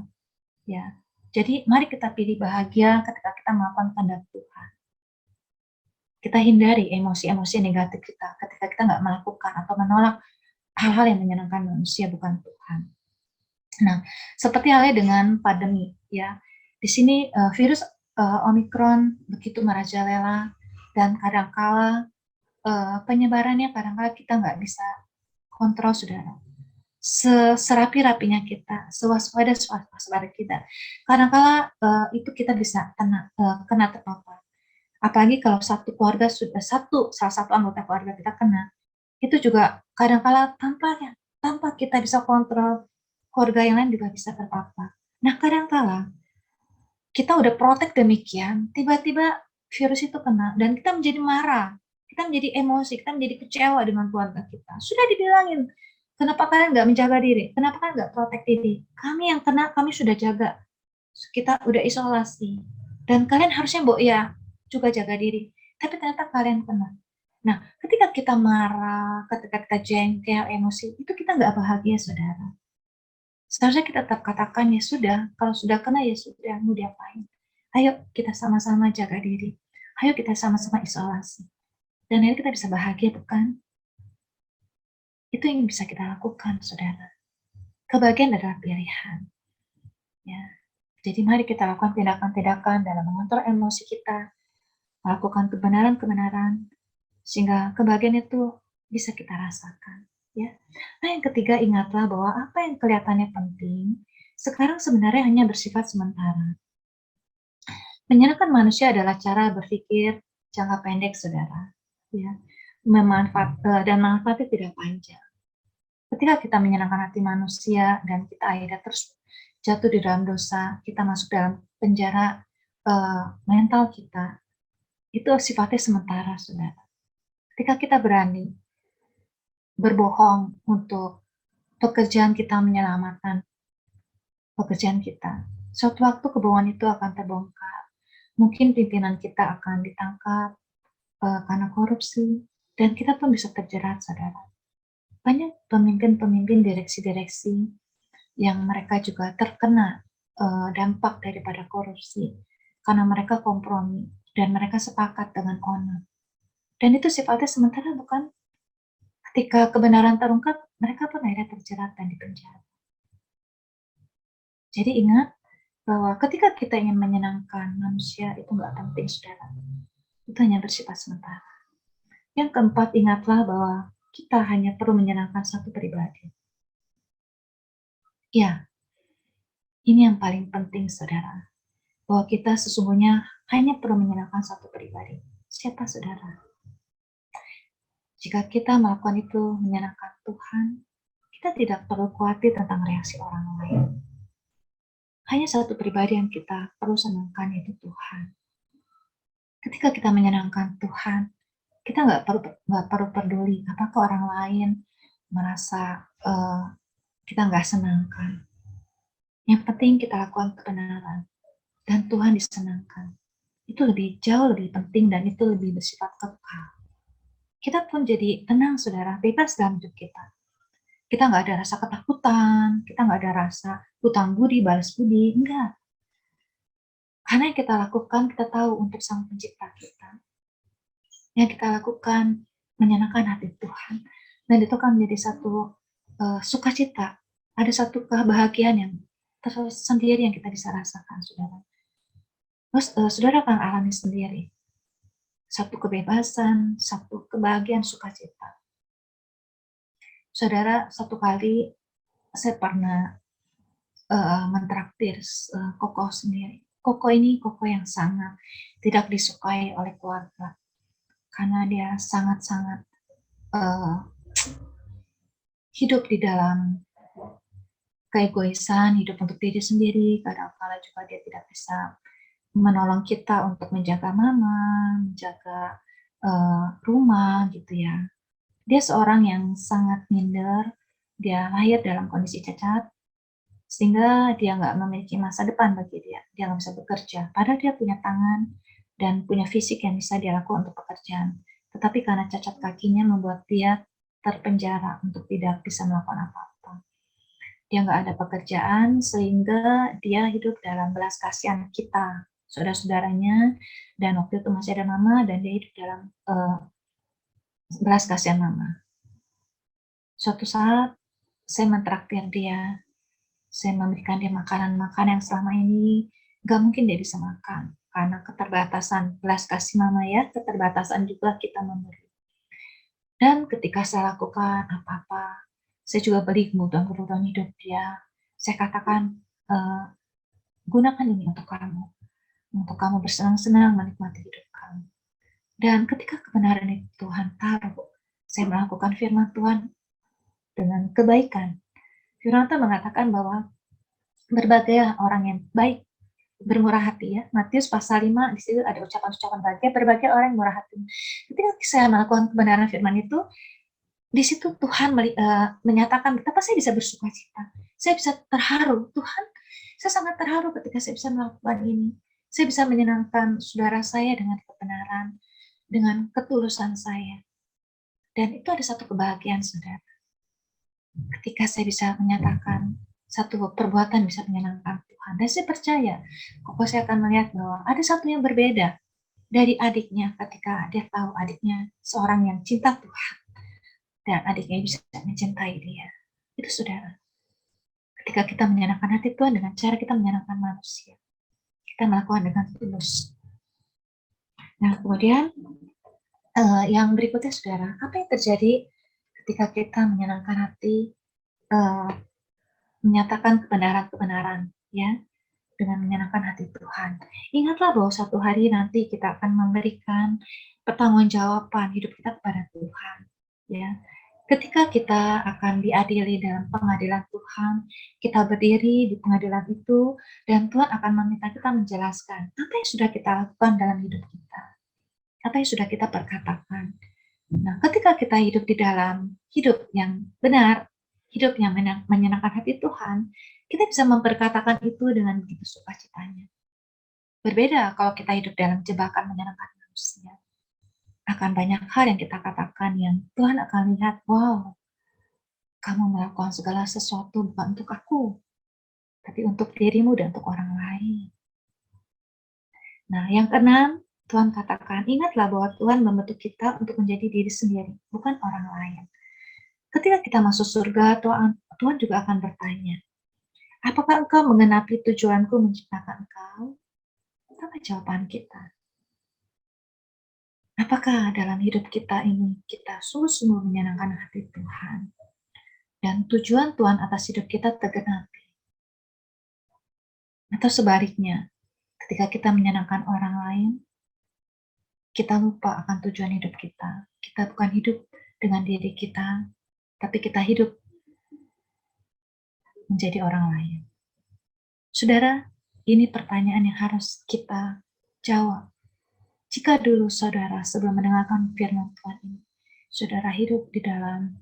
Ya, Jadi mari kita pilih bahagia ketika kita melakukan kehendak Tuhan. Kita hindari emosi-emosi negatif kita ketika kita nggak melakukan atau menolak hal-hal yang menyenangkan manusia, bukan Tuhan. Nah, seperti halnya dengan pandemi, ya. Di sini virus Omikron begitu merajalela, dan kadangkala penyebarannya kadangkala kita nggak bisa kontrol, saudara. Serapi-rapinya kita, sewaspada kita, kadangkala itu kita bisa kena terpapar. Apalagi kalau satu keluarga sudah salah satu anggota keluarga kita kena, itu juga kadangkala tanpa kita bisa kontrol, keluarga yang lain juga bisa terpapar. Nah, kadangkala kita udah protek demikian, tiba-tiba virus itu kena, dan kita menjadi marah, kita menjadi emosi, kita menjadi kecewa dengan keluarga kita. Sudah dibilangin, kenapa kalian nggak menjaga diri? Kenapa kalian nggak protek diri? Kami yang kena, kami sudah jaga. Kita udah isolasi. Dan kalian harusnya juga jaga diri. Tapi ternyata kalian kena. Nah, ketika kita marah, ketika kita jengkel, emosi, itu kita nggak bahagia, saudara. Seharusnya kita tetap katakan, ya sudah, kalau sudah kena, ya sudah, mau diapain. Ayo kita sama-sama jaga diri. Ayo kita sama-sama isolasi. Dan akhirnya kita bisa bahagia, bukan? Itu yang bisa kita lakukan, saudara. Kebahagiaan adalah pilihan. Ya. Jadi mari kita lakukan tindakan-tindakan dalam mengontrol emosi kita, melakukan kebenaran-kebenaran, sehingga kebahagiaan itu bisa kita rasakan. Ya. Nah, yang ketiga, ingatlah bahwa apa yang kelihatannya penting, sekarang sebenarnya hanya bersifat sementara. Menyenangkan manusia adalah cara berpikir jangka pendek, saudara. Ya. Dan manfaatnya tidak panjang. Ketika kita menyenangkan hati manusia dan kita akhirnya terus jatuh di dalam dosa, kita masuk dalam penjara mental kita, itu sifatnya sementara, saudara. Ketika kita berani berbohong untuk pekerjaan kita menyelamatkan pekerjaan kita, suatu waktu kebohongan itu akan terbongkar. Mungkin pimpinan kita akan ditangkap karena korupsi, dan kita pun bisa terjerat, saudara. Banyak pemimpin-pemimpin direksi-direksi yang mereka juga terkena dampak daripada korupsi, karena mereka kompromi dan mereka sepakat dengan owner. Dan itu sifatnya sementara, bukan? Ketika kebenaran terungkap, mereka pun akhirnya terjerat dan dipenjara. Jadi ingat bahwa ketika kita ingin menyenangkan manusia, itu nggak penting, saudara. Itu hanya bersifat sementara. Yang keempat, ingatlah bahwa kita hanya perlu menyenangkan satu pribadi. Ya, ini yang paling penting, saudara. Bahwa kita sesungguhnya hanya perlu menyenangkan satu pribadi. Siapa, saudara? Jika kita melakukan itu menyenangkan Tuhan, kita tidak perlu khawatir tentang reaksi orang lain. Hanya satu pribadi yang kita perlu senangkan, yaitu Tuhan. Ketika kita menyenangkan Tuhan, kita nggak perlu peduli apakah orang lain merasa kita nggak senangkan. Yang penting kita lakukan kebenaran dan Tuhan disenangkan. Itu jauh lebih penting, dan itu lebih bersifat kekal. Kita pun jadi tenang, saudara, bebas dalam hidup kita. Kita nggak ada rasa ketakutan, kita nggak ada rasa hutang budi, balas budi, enggak. Karena yang kita lakukan, kita tahu untuk Sang Pencipta kita. Yang kita lakukan menyenangkan hati Tuhan. Dan itu kan menjadi satu sukacita, ada satu kebahagiaan yang tersendiri yang kita bisa rasakan, saudara. Terus saudara akan alami sendiri satu kebebasan, satu kebahagiaan, sukacita. Saudara, satu kali saya pernah mentraktir Koko sendiri. Koko ini Koko yang sangat tidak disukai oleh keluarga, karena dia sangat-sangat hidup di dalam keegoisan, hidup untuk diri sendiri. Kadang-kala juga dia tidak bisa menolong kita untuk menjaga mama, menjaga rumah, gitu ya. Dia seorang yang sangat minder, dia lahir dalam kondisi cacat, sehingga dia nggak memiliki masa depan bagi dia nggak bisa bekerja, padahal dia punya tangan dan punya fisik yang bisa dia lakukan untuk pekerjaan. Tetapi karena cacat kakinya membuat dia terpenjara untuk tidak bisa melakukan apa-apa. Dia nggak ada pekerjaan, sehingga dia hidup dalam belas kasihan kita, saudara-saudaranya, dan waktu itu masih ada mama, dan dia hidup dalam belas kasihan mama. Suatu saat, saya mentraktir dia, saya memberikan dia makanan-makanan yang selama ini nggak mungkin dia bisa makan, karena keterbatasan belas kasih mama ya, keterbatasan juga kita memberi. Dan ketika saya lakukan apa-apa, saya juga beri kebutuhan-kebutuhan hidup dia. Saya katakan, gunakan ini untuk kamu bersenang-senang menikmati hidup kamu. Dan ketika kebenaran itu Tuhan taruh, saya melakukan firman Tuhan dengan kebaikan. Firman Tuhan mengatakan bahwa berbagai orang yang baik, bermurah hati ya. Matius pasal 5, di situ ada ucapan-ucapan bahagia, berbagai orang yang murah hati. Ketika saya melakukan kebenaran firman itu, di situ Tuhan menyatakan betapa saya bisa bersuka cita. Saya bisa terharu. Tuhan, saya sangat terharu ketika saya bisa melakukan ini. Saya bisa menyenangkan saudara saya dengan kebenaran, dengan ketulusan saya. Dan itu ada satu kebahagiaan, saudara. Ketika saya bisa menyatakan satu perbuatan bisa menyenangkan Tuhan. Dan saya percaya, kok saya akan melihat bahwa ada satu yang berbeda dari adiknya ketika dia tahu adiknya seorang yang cinta Tuhan. Dan adiknya bisa mencintai dia. Itu saudara. Ketika kita menyenangkan hati Tuhan dengan cara kita menyenangkan manusia. Kita melakukan dengan tulus. Nah, kemudian yang berikutnya saudara, apa yang terjadi ketika kita menyenangkan hati, menyatakan kebenaran-kebenaran, ya, dengan menyenangkan hati Tuhan. Ingatlah bahwa suatu hari nanti kita akan memberikan pertanggungjawaban hidup kita kepada Tuhan, ya. Ketika kita akan diadili dalam pengadilan Tuhan, kita berdiri di pengadilan itu, dan Tuhan akan meminta kita menjelaskan apa yang sudah kita lakukan dalam hidup kita, apa yang sudah kita perkatakan. Nah, ketika kita hidup di dalam hidup yang benar, hidup yang menyenangkan hati Tuhan, kita bisa memperkatakan itu dengan begitu sukacitanya. Berbeda kalau kita hidup dalam jebakan menyenangkan manusia. Akan banyak hal yang kita katakan yang Tuhan akan lihat, wow, kamu melakukan segala sesuatu bukan untuk aku, tapi untuk dirimu dan untuk orang lain. Nah, yang keenam, Tuhan katakan, ingatlah bahwa Tuhan membentuk kita untuk menjadi diri sendiri, bukan orang lain. Ketika kita masuk surga, Tuhan juga akan bertanya, apakah engkau mengenapi tujuanku menciptakan engkau? Apa jawaban kita? Apakah dalam hidup kita ini kita sungguh-sungguh menyenangkan hati Tuhan? Dan tujuan Tuhan atas hidup kita tergenapi? Atau sebaliknya, ketika kita menyenangkan orang lain, kita lupa akan tujuan hidup kita. Kita bukan hidup dengan diri kita, tapi kita hidup menjadi orang lain. Saudara, ini pertanyaan yang harus kita jawab. Jika dulu saudara sebelum mendengarkan firman Tuhan ini, saudara hidup dalam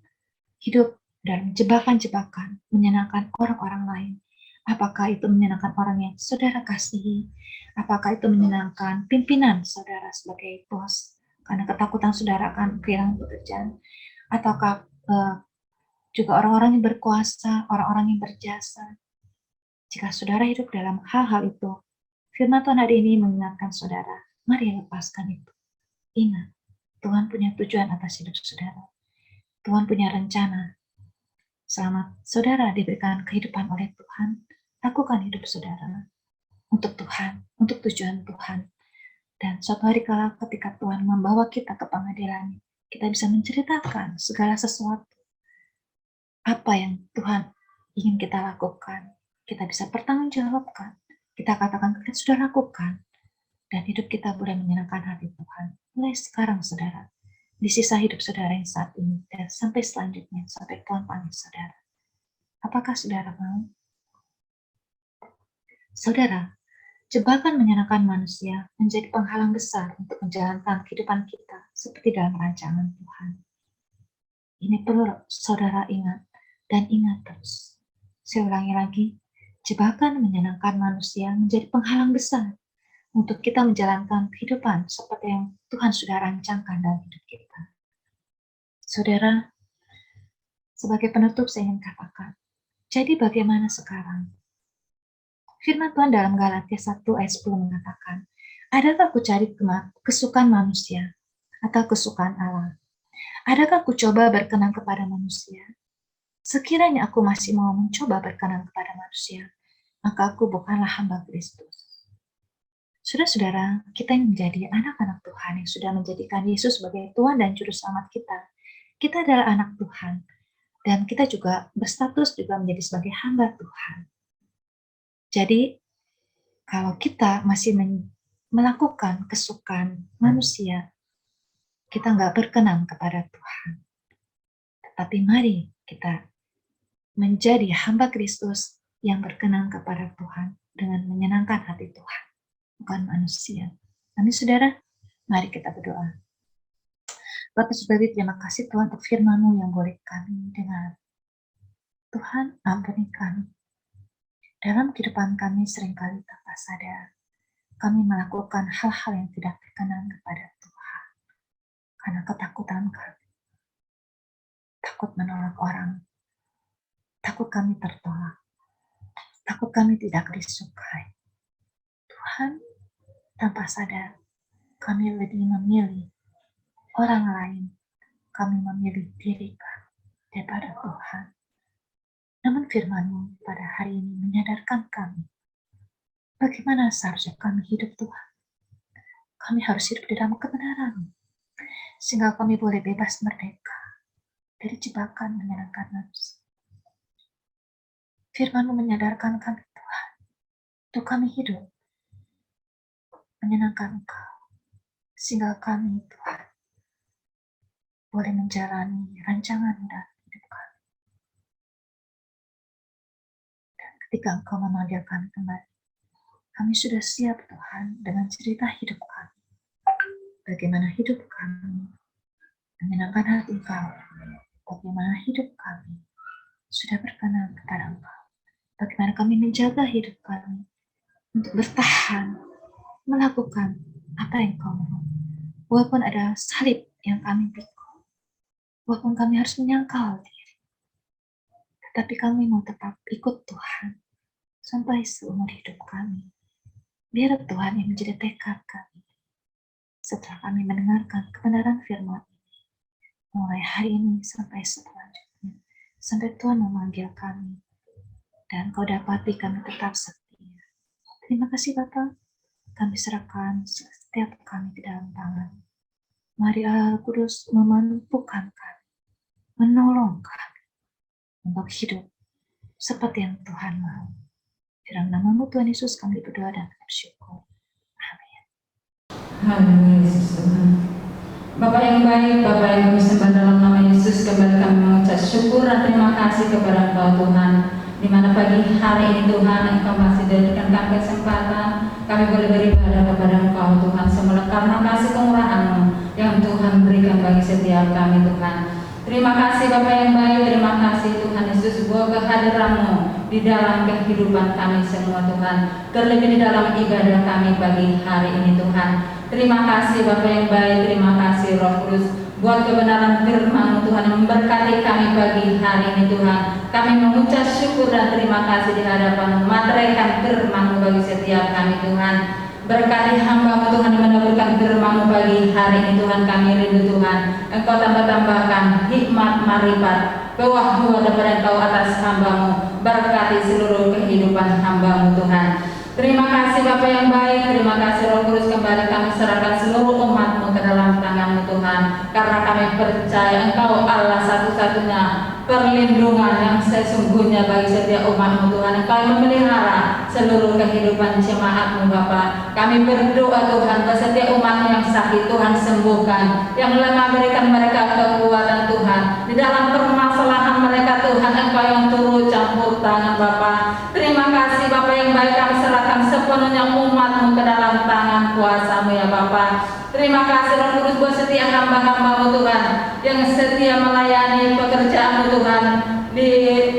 jebakan-jebakan, menyenangkan orang-orang lain, apakah itu menyenangkan orang yang saudara kasihi? Apakah itu menyenangkan pimpinan saudara sebagai bos? Karena ketakutan saudara akan kehilangan pekerjaan. Ataukah juga orang-orang yang berkuasa, orang-orang yang berjasa? Jika saudara hidup dalam hal-hal itu, firman Tuhan hari ini mengingatkan saudara, mari lepaskan itu. Ingat, Tuhan punya tujuan atas hidup saudara. Tuhan punya rencana. Selama saudara diberikan kehidupan oleh Tuhan, lakukan hidup saudara untuk Tuhan, untuk tujuan Tuhan. Dan suatu hari kala ketika Tuhan membawa kita ke pengadilan, kita bisa menceritakan segala sesuatu. Apa yang Tuhan ingin kita lakukan, kita bisa pertanggungjawabkan. Kita katakan, kita sudah lakukan. Dan hidup kita boleh menyenangkan hati Tuhan. Mulai sekarang, saudara. Di sisa hidup saudara yang saat ini. Dan sampai selanjutnya, sampai Tuhan panggil saudara. Apakah saudara mau? Saudara, jebakan menyenangkan manusia menjadi penghalang besar untuk menjalankan kehidupan kita seperti dalam rancangan Tuhan. Ini perlu saudara ingat dan ingat terus. Saya ulangi lagi, jebakan menyenangkan manusia menjadi penghalang besar untuk kita menjalankan kehidupan seperti yang Tuhan sudah rancangkan dalam hidup kita. Saudara, sebagai penutup saya ingin katakan, Jadi bagaimana sekarang? Firman Tuhan dalam Galatia 1 ayat 10 mengatakan, adakah aku cari kesukaan manusia atau kesukaan Allah? Adakah aku coba berkenan kepada manusia? Sekiranya aku masih mau mencoba berkenan kepada manusia, maka aku bukanlah hamba Kristus. Saudara-saudara, kita yang menjadi anak-anak Tuhan yang sudah menjadikan Yesus sebagai Tuhan dan Juru Selamat kita, kita adalah anak Tuhan, dan kita juga berstatus juga menjadi sebagai hamba Tuhan. Jadi, kalau kita masih melakukan kesukaan manusia, kita nggak berkenan kepada Tuhan. Tetapi mari kita menjadi hamba Kristus yang berkenan kepada Tuhan dengan menyenangkan hati Tuhan, bukan manusia. Amin, saudara. Mari kita berdoa. Bapak Surgawi, terima kasih Tuhan untuk firman-Mu yang boleh kami dengar. Tuhan, ampuni kami. Dalam kehidupan kami seringkali tanpa sadar, kami melakukan hal-hal yang tidak berkenan kepada Tuhan. Karena ketakutan kami. Takut menolak orang. Takut kami tertolak. Takut kami tidak disukai. Tuhan, tanpa sadar, kami lebih memilih orang lain. Kami memilih diri kami daripada Tuhan. Namun firman-Mu pada hari ini menyadarkan kami bagaimana seharusnya kami hidup Tuhan. Kami harus hidup di dalam kebenaran, sehingga kami boleh bebas merdeka dari jebakan menyenangkan manusia. Firman-Mu menyadarkan kami Tuhan, untuk kami hidup menyenangkan Engkau, sehingga kami Tuhan boleh menjalani rancangan dan hidup kami. Dan ketika Engkau memanggil kami kembali, kami sudah siap Tuhan dengan cerita hidup kami. Bagaimana hidup kami menyenangkan hati Engkau, bagaimana hidup kami sudah berkenan kepada Engkau. Bagaimana kami menjaga hidup kami untuk bertahan, melakukan apa yang Kau mau. Walaupun ada salib yang kami pikul, walaupun kami harus menyangkal diri, tetapi kami mau tetap ikut Tuhan sampai seumur hidup kami. Biar Tuhan yang menjadi tekad kami. Setelah kami mendengarkan kebenaran firman ini, mulai hari ini sampai selanjutnya, sampai Tuhan memanggil kami, dan Kau dapati kami tetap setia. Terima kasih Bapa, kami serahkan setiap kami ke dalam tangan. Mari Allah Kudus memampukan kami, menolong kami untuk hidup seperti yang Tuhan mau. Dalam nama-Mu Tuhan Yesus kami berdoa dan bersyukur. Amin. Haleluya Yesus Tuhan. Bapak yang baik, Bapak yang kami sembah dalam nama Yesus, kembali kami mengucap syukur dan terima kasih kepada Engkau Tuhan. Di mana pagi hari ini Tuhan, Engkau masih berikan kami kesempatan, kami boleh beribadah kepada Engkau Tuhan, semula karena kasih kemurahan-Mu yang Tuhan berikan bagi setiap kami Tuhan. Terima kasih Bapak yang baik, terima kasih Tuhan Yesus buat kehadiran-Mu di dalam kehidupan kami semua Tuhan, terlebih di dalam ibadah kami pagi hari ini Tuhan. Terima kasih Bapak yang baik, terima kasih Roh Kudus buat kebenaran firman-Mu Tuhan yang memberkati kami pagi hari ini Tuhan. Kami mengucap syukur dan terima kasih di hadapan-Mu, materaikan firman-Mu bagi setiap kami Tuhan. Berkati hamba-Mu Tuhan yang mendapatkan firman-Mu pagi hari ini Tuhan, kami rindu Tuhan Engkau tambah-tambahkan hikmat marifat bahwa daripada Engkau atas hamba-Mu, berkati seluruh kehidupan hamba-Mu Tuhan. Terima kasih Bapa yang baik, terima kasih Roh Kudus, kembali kami serahkan seluruh umat-Mu ke dalam tangan-Mu Tuhan, karena kami percaya Engkau Allah satu-satunya perlindungan yang sesungguhnya bagi setiap umat-Mu Tuhan. Engkau yang memelihara seluruh kehidupan jemaat-Mu Bapa. Kami berdoa Tuhan ke setiap umat yang sakit Tuhan sembuhkan, yang lemah berikan mereka kekuatan Tuhan di dalam permasalahan mereka Tuhan. Engkau yang turut campur tangan Bapa. Terima kasih Bapa yang baik, kami serahkan sepenuhnya umat-Mu ke dalam tangan kuasa-Mu ya Bapa. Terima kasih Roh Kudus buat setiap hamba-hamba-Mu Tuhan yang setia melayani pekerjaan-Mu Tuhan di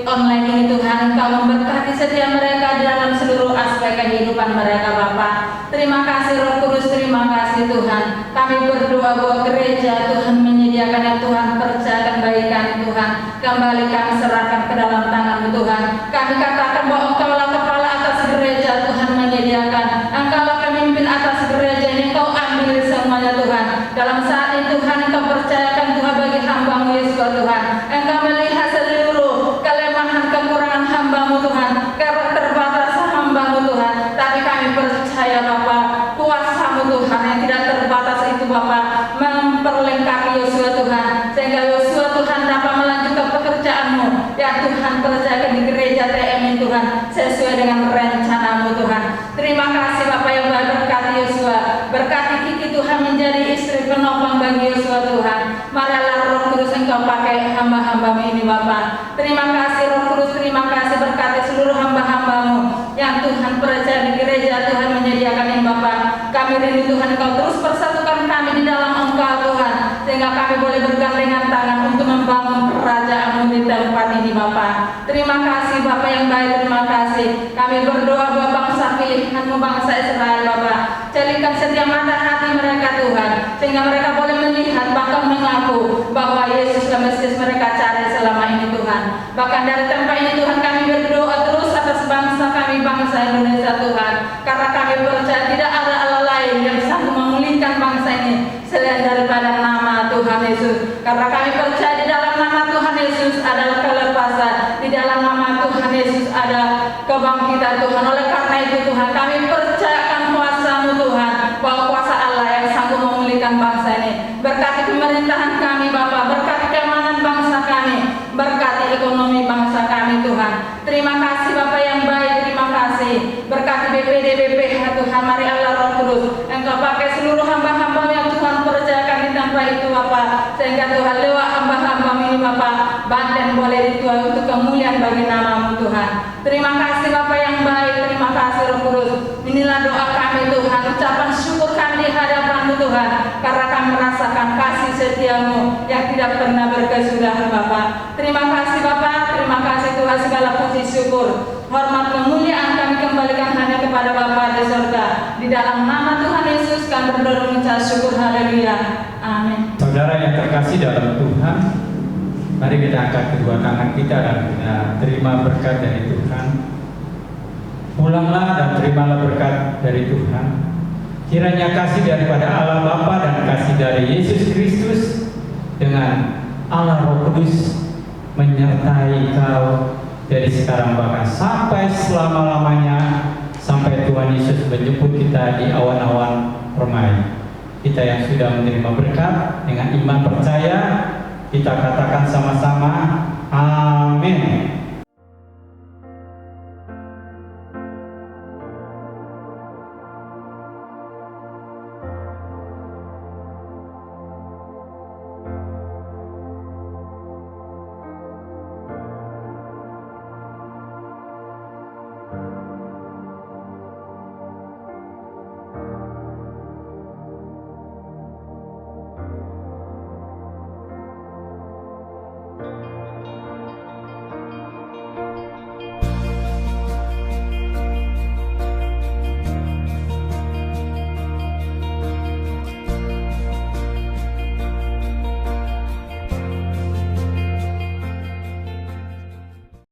online ini Tuhan. Engkau memberkati setiap mereka di dalam seluruh aspek kehidupan mereka Bapa. Terima kasih Roh Kudus, terima kasih Tuhan. Kami berdoa bahwa gereja Tuhan menyediakan yang Tuhan percayakan bagi kami Tuhan. Kembali kami serahkan ke dalam tangan-Mu Tuhan, Tuhan. Kami katakan bahwa Engkaulah kepala atas gereja, Tuhan menyediakan. Engkaulah pemimpin atas gereja ini, Engkau ambil semuanya Tuhan. Dalam saat ini Tuhan, Engkau percayakan Tuhan bagi hamba-Mu Yesus Tuhan. Engkau melihat seluruh kelemahan kekurangan hamba-Mu Tuhan, keterbatasan hamba-Mu Tuhan. Tapi kami percaya Bapa, kuasa-Mu Tuhan yang tidak terbatas itu Bapa memperlengkapi Yosua Tuhan, sehingga Yosua Tuhan dapat melanjutkan pekerjaan-Mu yang Tuhan percayakan di gereja TM ini Tuhan, sesuai dengan rencana-Mu Tuhan. Terima kasih Bapak yang baik, berkati Yosua, berkati Kiki Tuhan menjadi istri penopang bagi Yosua Tuhan. Marilah Roh Kudus Engkau pakai hamba-hamba-Mu ini Bapak. Terima kasih Roh Kudus, terima kasih, berkati seluruh hamba-hamba-Mu yang Tuhan percaya di gereja Tuhan menyediakan ini Bapak. Kami rindu Tuhan Engkau terus persatukan kami di dalam Engkau Tuhan, sehingga kami boleh bergandengan tangan untuk membangun kerajaan-Mu di tempat ini Bapak. Terima kasih Bapak yang baik, terima kasih. Kami berdoa buat bangsa pilihan-Mu, bangsa Israel Bapak. Jadikan setiap mata hati mereka Tuhan, sehingga mereka boleh melihat bahkan mengaku bahwa Yesus dan Mesias mereka cari selama ini Tuhan. Bahkan dari tempat ini Tuhan kami berdoa terus atas bangsa kami, bangsa Indonesia Tuhan, karena kami percaya tidak ada Allah lain yang sanggup memulihkan bangsa ini selain daripada nama Tuhan Yesus. Karena kami percaya di dalam nama Tuhan Yesus adalah kelepasan, di dalam nama Tuhan Yesus ada kebangkitan Tuhan. Oleh karena itu Tuhan, kami percayakan kuasa-Mu Tuhan, bahwa kuasa Allah yang sanggup memulihkan bangsa ini. Berkati pemerintahan kami Bapak, berkati keamanan bangsa kami, berkati ekonomi bangsa kami Tuhan. Terima kasih Bapak yang baik, terima kasih. Berkati BPD, BPH Tuhan, mari Allah Roh Kudus Engkau pakai seluruh hamba-hamba yang Tuhan percayakan di tempat itu Bapak, sehingga Tuhan lewat hamba-hamba ini Bapak, Banten boleh dituai untuk kemuliaan bagi nama-Mu Tuhan. Terima kasih Bapak yang baik, terima kasih Roh Kudus. Inilah doa kami Tuhan, ucapan syukur kami di hadapan-Mu Tuhan, karena kami merasakan kasih setia-Mu yang tidak pernah berkesudahan Bapak. Terima kasih Bapak, terima kasih Tuhan, segala puji syukur, hormat kemuliaan kami kembalikan hanya kepada Bapa di surga. Di dalam nama Tuhan Yesus kami berdoa mengucap syukur, haleluya, amin. Saudara yang terkasih dalam Tuhan, mari kita angkat kedua tangan kita dan kita terima berkat dari Tuhan. Pulanglah dan terimalah berkat dari Tuhan. Kiranya kasih daripada Allah Bapa dan kasih dari Yesus Kristus dengan Allah Roh Kudus menyertai kau dari sekarang bahkan sampai selama-lamanya, sampai Tuhan Yesus menjemput kita di awan-awan permai. Kita yang sudah menerima berkat dengan iman percaya, kita katakan sama-sama, amin.